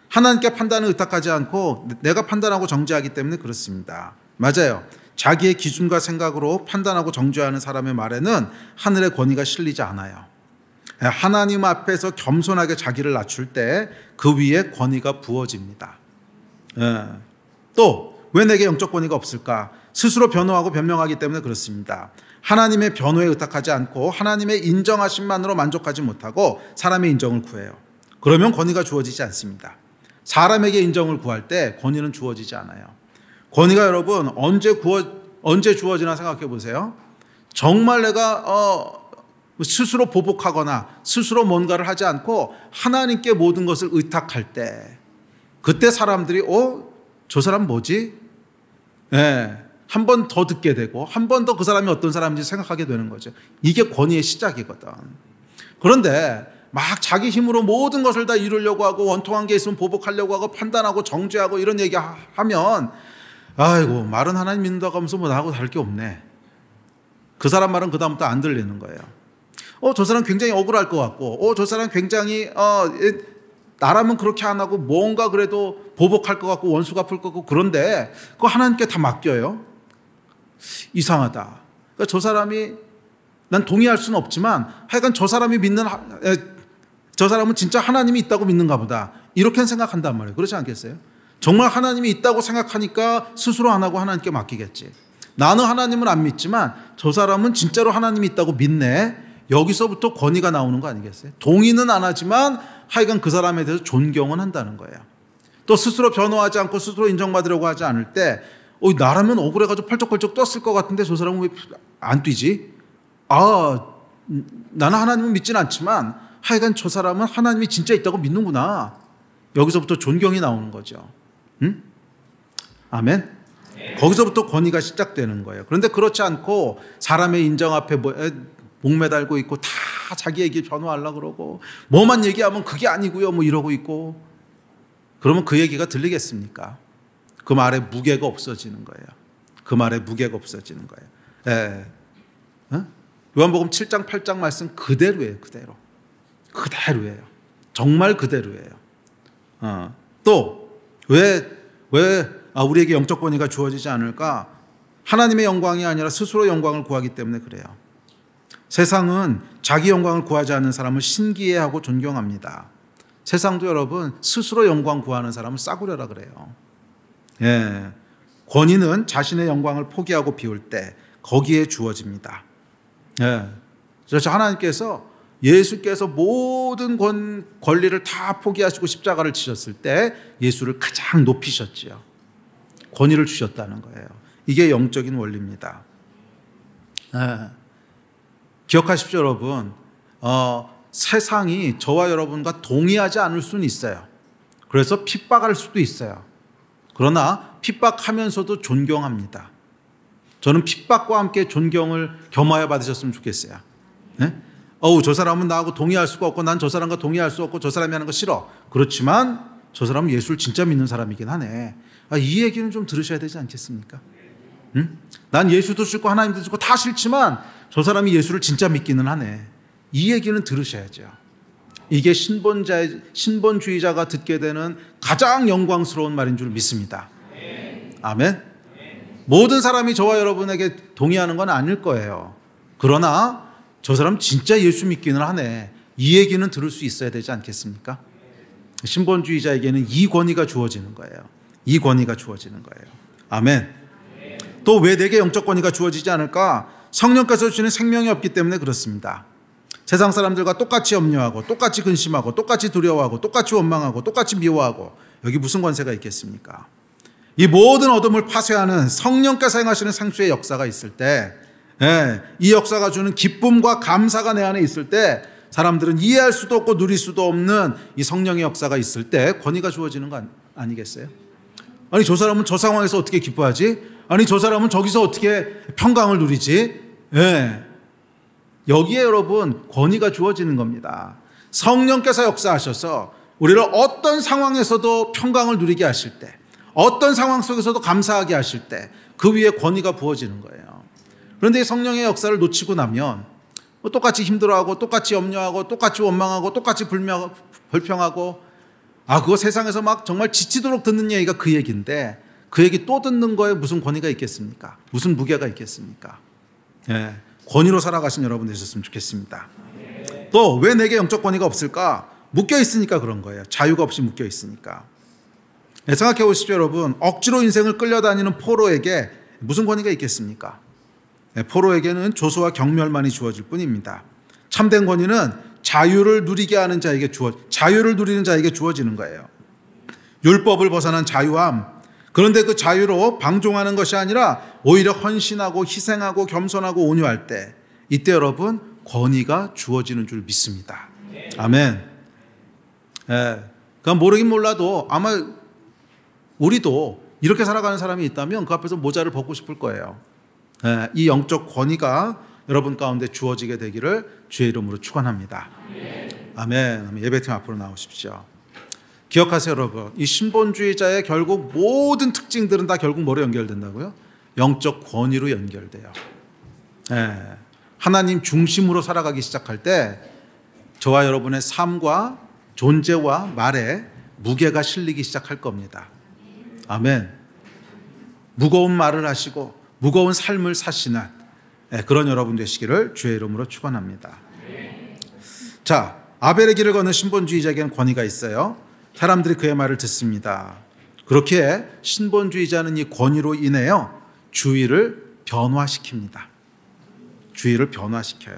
하나님께 판단을 의탁하지 않고 내가 판단하고 정죄하기 때문에 그렇습니다. 맞아요. 자기의 기준과 생각으로 판단하고 정죄하는 사람의 말에는 하늘의 권위가 실리지 않아요. 하나님 앞에서 겸손하게 자기를 낮출 때 그 위에 권위가 부어집니다. 또 왜 내게 영적 권위가 없을까? 스스로 변호하고 변명하기 때문에 그렇습니다. 하나님의 변호에 의탁하지 않고 하나님의 인정하심만으로 만족하지 못하고 사람의 인정을 구해요. 그러면 권위가 주어지지 않습니다. 사람에게 인정을 구할 때 권위는 주어지지 않아요. 권위가 여러분 언제 주어지나 생각해 보세요. 정말 내가 스스로 보복하거나 스스로 뭔가를 하지 않고 하나님께 모든 것을 의탁할 때, 그때 사람들이 저 사람 뭐지? 한 번 더 듣게 되고 한 번 더 그 사람이 어떤 사람인지 생각하게 되는 거죠. 이게 권위의 시작이거든. 그런데 막 자기 힘으로 모든 것을 다 이루려고 하고 원통한 게 있으면 보복하려고 하고 판단하고 정죄하고 이런 얘기하면 아이고, 말은 하나님 믿는다고 하면서 뭐 나하고 다를 게 없네. 그 사람 말은 그 다음부터 안 들리는 거예요. 저 사람 굉장히 억울할 것 같고 저 사람 굉장히 나라면 그렇게 안 하고 뭔가 그래도 보복할 것 같고 원수 갚을 것 같고, 그런데 그거 하나님께 다 맡겨요. 이상하다. 그러니까 저 사람이, 난 동의할 수는 없지만 하여간 저 사람이 믿는 저 사람은 진짜 하나님이 있다고 믿는가 보다, 이렇게 생각한단 말이에요. 그렇지 않겠어요? 정말 하나님이 있다고 생각하니까 스스로 안 하고 하나님께 맡기겠지. 나는 하나님을 안 믿지만 저 사람은 진짜로 하나님이 있다고 믿네. 여기서부터 권위가 나오는 거 아니겠어요? 동의는 안 하지만 하여간 그 사람에 대해서 존경은 한다는 거예요. 또 스스로 변호하지 않고 스스로 인정받으려고 하지 않을 때 나라면 억울해가지고 펄쩍펄쩍 떴을 것 같은데 저 사람은 왜 안 뛰지? 나는 하나님을 믿지는 않지만 하여간 저 사람은 하나님이 진짜 있다고 믿는구나. 여기서부터 존경이 나오는 거죠. 응? 아멘? 거기서부터 권위가 시작되는 거예요. 그런데 그렇지 않고 사람의 인정 앞에 목매달고 있고 다 자기 얘기 변호하려고 그러고 뭐만 얘기하면 그게 아니고요 뭐 이러고 있고, 그러면 그 얘기가 들리겠습니까? 그 말에 무게가 없어지는 거예요. 그 말에 무게가 없어지는 거예요. 요한복음 7장 8장 말씀 그대로예요. 그대로예요. 정말 그대로예요. 또 왜 우리에게 영적 권위가 주어지지 않을까? 하나님의 영광이 아니라 스스로 영광을 구하기 때문에 그래요. 세상은 자기 영광을 구하지 않는 사람을 신기해하고 존경합니다. 세상도 여러분 스스로 영광 구하는 사람을 싸구려라 그래요. 권위는 자신의 영광을 포기하고 비울 때 거기에 주어집니다. 그래서 하나님께서, 예수께서 모든 권리를 다 포기하시고 십자가를 지셨을 때 예수를 가장 높이셨지요. 권위를 주셨다는 거예요. 이게 영적인 원리입니다. 기억하십시오, 여러분. 세상이 저와 여러분과 동의하지 않을 수는 있어요. 그래서 핍박할 수도 있어요. 그러나 핍박하면서도 존경합니다. 저는 핍박과 함께 존경을 겸하여 받으셨으면 좋겠어요. 저 사람은 나하고 동의할 수가 없고 난 저 사람과 동의할 수 없고 저 사람이 하는 거 싫어. 그렇지만 저 사람은 예수를 진짜 믿는 사람이긴 하네. 이 얘기는 좀 들으셔야 되지 않겠습니까? 응? 난 예수도 싫고 하나님도 싫고 다 싫지만 저 사람이 예수를 진짜 믿기는 하네. 이 얘기는 들으셔야죠. 이게 신본주의자가 듣게 되는 가장 영광스러운 말인 줄 믿습니다. 아멘. 모든 사람이 저와 여러분에게 동의하는 건 아닐 거예요. 그러나 저 사람 진짜 예수 믿기는 하네. 이 얘기는 들을 수 있어야 되지 않겠습니까? 신본주의자에게는 이 권위가 주어지는 거예요. 이 권위가 주어지는 거예요. 아멘. 또 왜 내게 영적 권위가 주어지지 않을까? 성령께서 주시는 생명이 없기 때문에 그렇습니다. 세상 사람들과 똑같이 염려하고 똑같이 근심하고 똑같이 두려워하고 똑같이 원망하고 똑같이 미워하고 여기 무슨 권세가 있겠습니까? 이 모든 어둠을 파쇄하는 성령께서 행하시는 생수의 역사가 있을 때, 이 역사가 주는 기쁨과 감사가 내 안에 있을 때 사람들은 이해할 수도 없고 누릴 수도 없는 이 성령의 역사가 있을 때 권위가 주어지는 거 아니겠어요? 아니 저 사람은 저 상황에서 어떻게 기뻐하지? 아니 저 사람은 저기서 어떻게 평강을 누리지? 여기에 여러분 권위가 주어지는 겁니다. 성령께서 역사하셔서 우리를 어떤 상황에서도 평강을 누리게 하실 때, 어떤 상황 속에서도 감사하게 하실 때 그 위에 권위가 부어지는 거예요. 그런데 이 성령의 역사를 놓치고 나면 똑같이 힘들어하고 똑같이 염려하고 똑같이 원망하고 똑같이 불평하고 그거 세상에서 막 정말 지치도록 듣는 얘기가 그 얘기인데 그 얘기 또 듣는 거에 무슨 권위가 있겠습니까? 무슨 무게가 있겠습니까? 권위로 살아가신 여러분 되셨으면 좋겠습니다. 또 왜 내게 영적 권위가 없을까? 묶여 있으니까 그런 거예요. 자유가 없이 묶여 있으니까. 생각해 보십시오 여러분. 억지로 인생을 끌려다니는 포로에게 무슨 권위가 있겠습니까? 포로에게는 조소와 경멸만이 주어질 뿐입니다. 참된 권위는 자유를 누리게 하는 자에게 자유를 누리는 자에게 주어지는 거예요. 율법을 벗어난 자유함. 그런데 그 자유로 방종하는 것이 아니라 오히려 헌신하고 희생하고 겸손하고 온유할 때 이때 여러분 권위가 주어지는 줄 믿습니다. 아멘. 그러니까 모르긴 몰라도 아마 우리도 이렇게 살아가는 사람이 있다면 그 앞에서 모자를 벗고 싶을 거예요. 이 영적 권위가 여러분 가운데 주어지게 되기를 주의 이름으로 축원합니다. 아멘. 예배팀 앞으로 나오십시오. 기억하세요 여러분. 이 신본주의자의 결국 모든 특징들은 다 결국 뭐로 연결된다고요? 영적 권위로 연결돼요. 하나님 중심으로 살아가기 시작할 때 저와 여러분의 삶과 존재와 말에 무게가 실리기 시작할 겁니다. 아멘. 무거운 말을 하시고 무거운 삶을 사시는 그런 여러분 되시기를 주의 이름으로 축원합니다. 자, 아벨의 길을 걷는 신본주의자에게는 권위가 있어요. 사람들이 그의 말을 듣습니다. 그렇게 신본주의자는 이 권위로 인해요 주의를 변화시킵니다. 주의를 변화시켜요.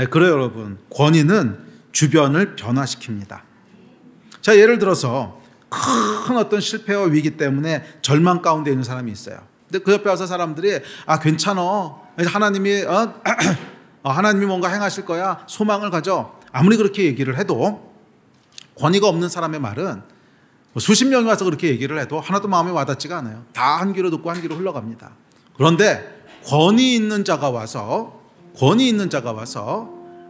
그래요 여러분. 권위는 주변을 변화시킵니다. 자, 예를 들어서 큰 어떤 실패와 위기 때문에 절망 가운데 있는 사람이 있어요. 근데 그 옆에 와서 사람들이 괜찮아. 하나님이 하나님이 뭔가 행하실 거야. 소망을 가져. 아무리 그렇게 얘기를 해도 권위가 없는 사람의 말은 수십 명이 와서 그렇게 얘기를 해도 하나도 마음에 와닿지가 않아요. 다 한 귀로 듣고 한 귀로 흘러갑니다. 그런데 권위 있는 자가 와서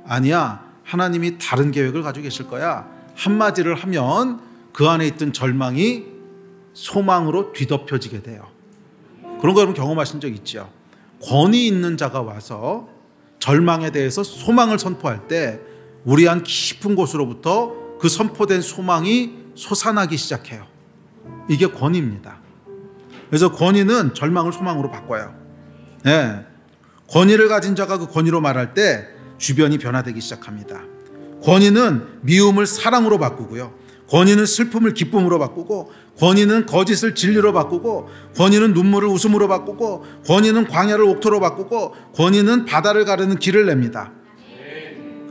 아니야, 하나님이 다른 계획을 가지고 계실 거야. 한마디를 하면 그 안에 있던 절망이 소망으로 뒤덮여지게 돼요. 그런 거 여러분 경험하신 적 있죠? 권위 있는 자가 와서 절망에 대해서 소망을 선포할 때 우리 안 깊은 곳으로부터 그 선포된 소망이 솟아나기 시작해요. 이게 권위입니다. 그래서 권위는 절망을 소망으로 바꿔요. 권위를 가진 자가 그 권위로 말할 때 주변이 변화되기 시작합니다. 권위는 미움을 사랑으로 바꾸고요. 권위는 슬픔을 기쁨으로 바꾸고, 권위는 거짓을 진리로 바꾸고, 권위는 눈물을 웃음으로 바꾸고, 권위는 광야를 옥토로 바꾸고, 권위는 바다를 가르는 길을 냅니다.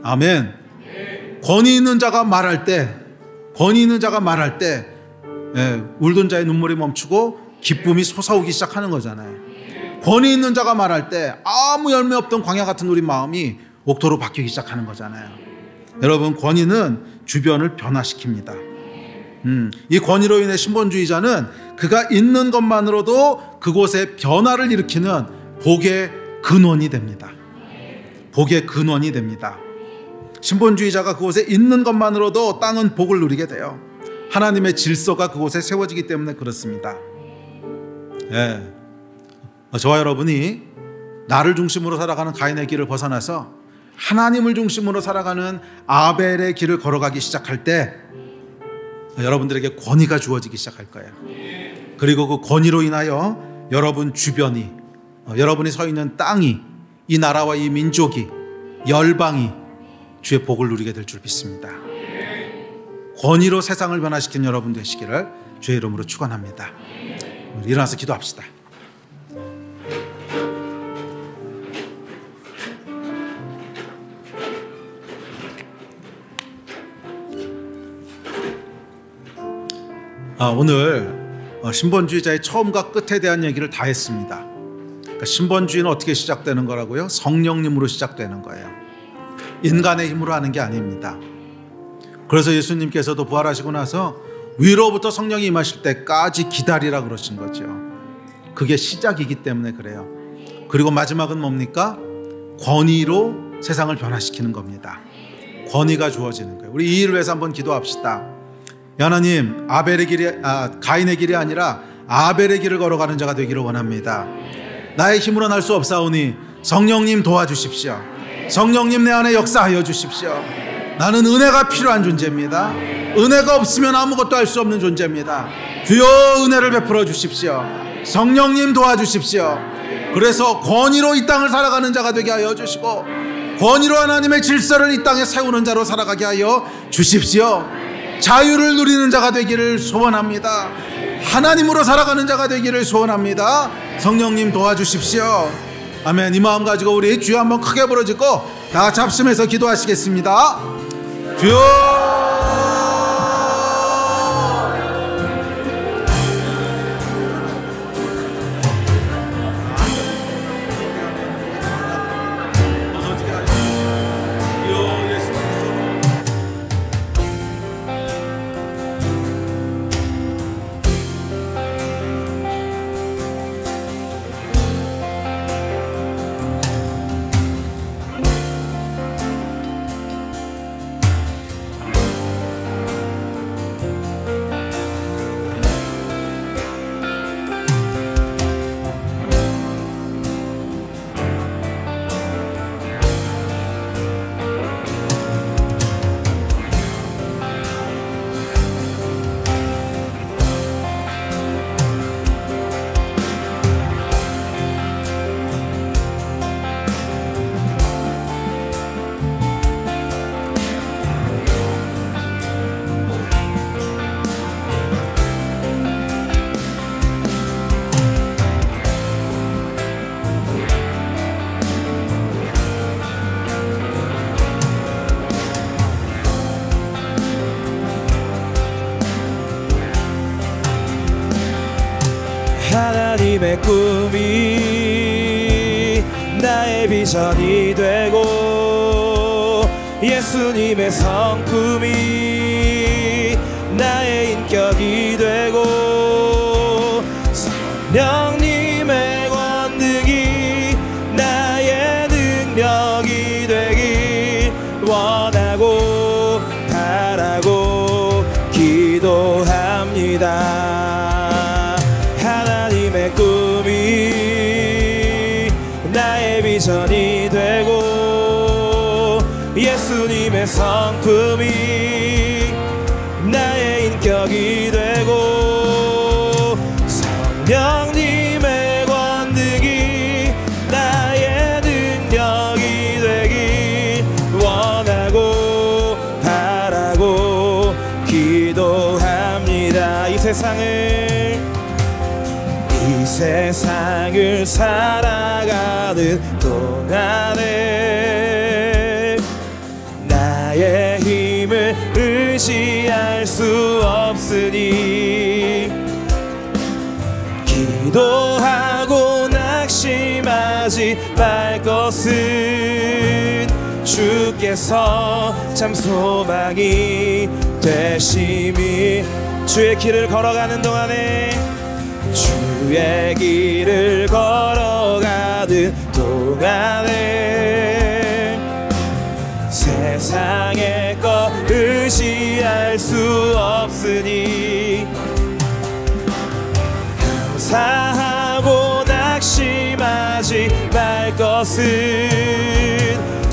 아멘. 권위 있는 자가 말할 때 울던 자의 눈물이 멈추고 기쁨이 솟아오기 시작하는 거잖아요. 권위 있는 자가 말할 때 아무 열매 없던 광야 같은 우리 마음이 옥토로 바뀌기 시작하는 거잖아요. 여러분, 권위는 주변을 변화시킵니다. 이 권위로 인해 신본주의자는 그가 있는 것만으로도 그곳에 변화를 일으키는 복의 근원이 됩니다. 복의 근원이 됩니다. 신본주의자가 그곳에 있는 것만으로도 땅은 복을 누리게 돼요. 하나님의 질서가 그곳에 세워지기 때문에 그렇습니다. 예. 저와 여러분이 나를 중심으로 살아가는 가인의 길을 벗어나서 하나님을 중심으로 살아가는 아벨의 길을 걸어가기 시작할 때 여러분들에게 권위가 주어지기 시작할 거예요. 그리고 그 권위로 인하여 여러분 주변이, 여러분이 서 있는 땅이, 이 나라와 이 민족이, 열방이 주의 복을 누리게 될 줄 믿습니다. 권위로 세상을 변화시킨 여러분 되시기를 주의 이름으로 축원합니다. 일어나서 기도합시다. 오늘 신본주의자의 처음과 끝에 대한 얘기를 다 했습니다. 그러니까 신본주의는 어떻게 시작되는 거라고요? 성령님으로 시작되는 거예요. 인간의 힘으로 하는 게 아닙니다. 그래서 예수님께서도 부활하시고 나서 위로부터 성령이 임하실 때까지 기다리라 그러신 거죠. 그게 시작이기 때문에 그래요. 그리고 마지막은 뭡니까? 권위로 세상을 변화시키는 겁니다. 권위가 주어지는 거예요. 우리 이 일을 위해서 한번 기도합시다. 하나님, 가인의 길이 아니라 아벨의 길을 걸어가는 자가 되기를 원합니다. 나의 힘으로 날 수 없사오니 성령님 도와주십시오. 성령님 내 안에 역사하여 주십시오. 나는 은혜가 필요한 존재입니다. 은혜가 없으면 아무것도 할 수 없는 존재입니다. 주여 은혜를 베풀어 주십시오. 성령님 도와주십시오. 그래서 권위로 이 땅을 살아가는 자가 되게 하여 주시고, 권위로 하나님의 질서를 이 땅에 세우는 자로 살아가게 하여 주십시오. 자유를 누리는 자가 되기를 소원합니다. 하나님으로 살아가는 자가 되기를 소원합니다. 성령님 도와주십시오. 아멘. 이 마음 가지고 우리 주여 한번 크게 부르짖고 다 같이 합심해서 기도하시겠습니다. 주여. 하나님의 꿈이 나의 비전이 되고, 예수님의 성품이 나의 인격이 되고, 성령님의 권능이 나의 능력이 되길 원하고 바라고 기도합니다. 꿈이 나의 비전이 되고, 예수님의 성품이 나의 인격이 되고, 성령님의 권능이 나의 능력이 되길 원하고 바라고 기도합니다. 이 세상을 살아가는 동안에 나의 힘을 의지할 수 없으니, 기도하고 낙심하지 말 것은 주께서 참 소망이 되심이. 주의 길을 걸어가는 동안에, 주의 길을 걸어가는 동안에 세상 할 수 없으니 감사하고 낙심하지 말 것은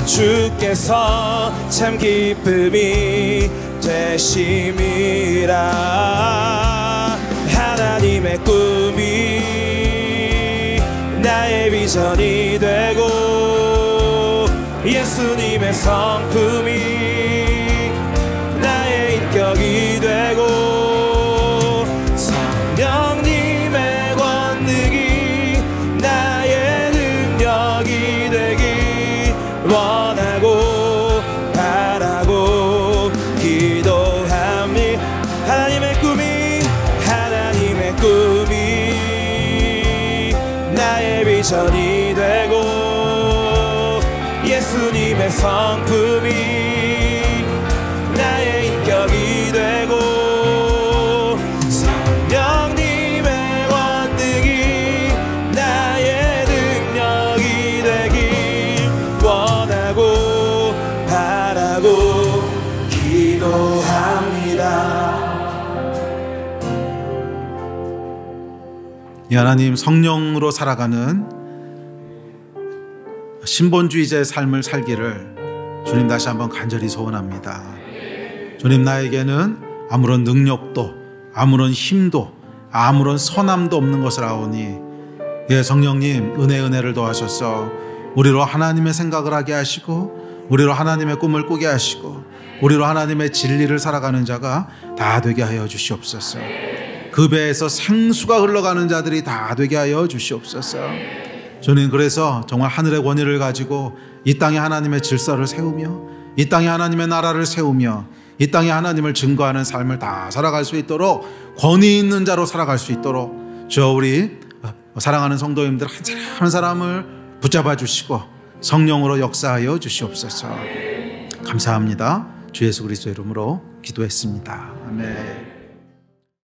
주께서 참 기쁨이 되심이라. 하나님의 꿈이 나의 비전이 되고 예수님의 성품이 나의 인격이 되고 성령님의 권능이 나의 능력이 되기 원하고 바라고 기도합니다. 하나님의 꿈이 나의 비전이 되고 예수님의 성품이 나의 인격이 되고 성령님의 권능이 나의 능력이 되길 원하고 바라고 기도합니다. 이 하나님, 성령으로 살아가는 신본주의자의 삶을 살기를 주님 다시 한번 간절히 소원합니다. 주님, 나에게는 아무런 능력도 아무런 힘도 아무런 선함도 없는 것을 아오니 예, 성령님 은혜를 더하셔서 우리로 하나님의 생각을 하게 하시고 우리로 하나님의 꿈을 꾸게 하시고 우리로 하나님의 진리를 살아가는 자가 다 되게 하여 주시옵소서. 그 배에서 생수가 흘러가는 자들이 다 되게 하여 주시옵소서. 주님, 그래서 정말 하늘의 권위를 가지고 이 땅에 하나님의 질서를 세우며 이 땅에 하나님의 나라를 세우며 이 땅에 하나님을 증거하는 삶을 다 살아갈 수 있도록 권위 있는 자로 살아갈 수 있도록 저 우리 사랑하는 성도님들 한 사람 한 사람을 붙잡아 주시고 성령으로 역사하여 주시옵소서. 감사합니다. 주 예수 그리스도 이름으로 기도했습니다. 아멘.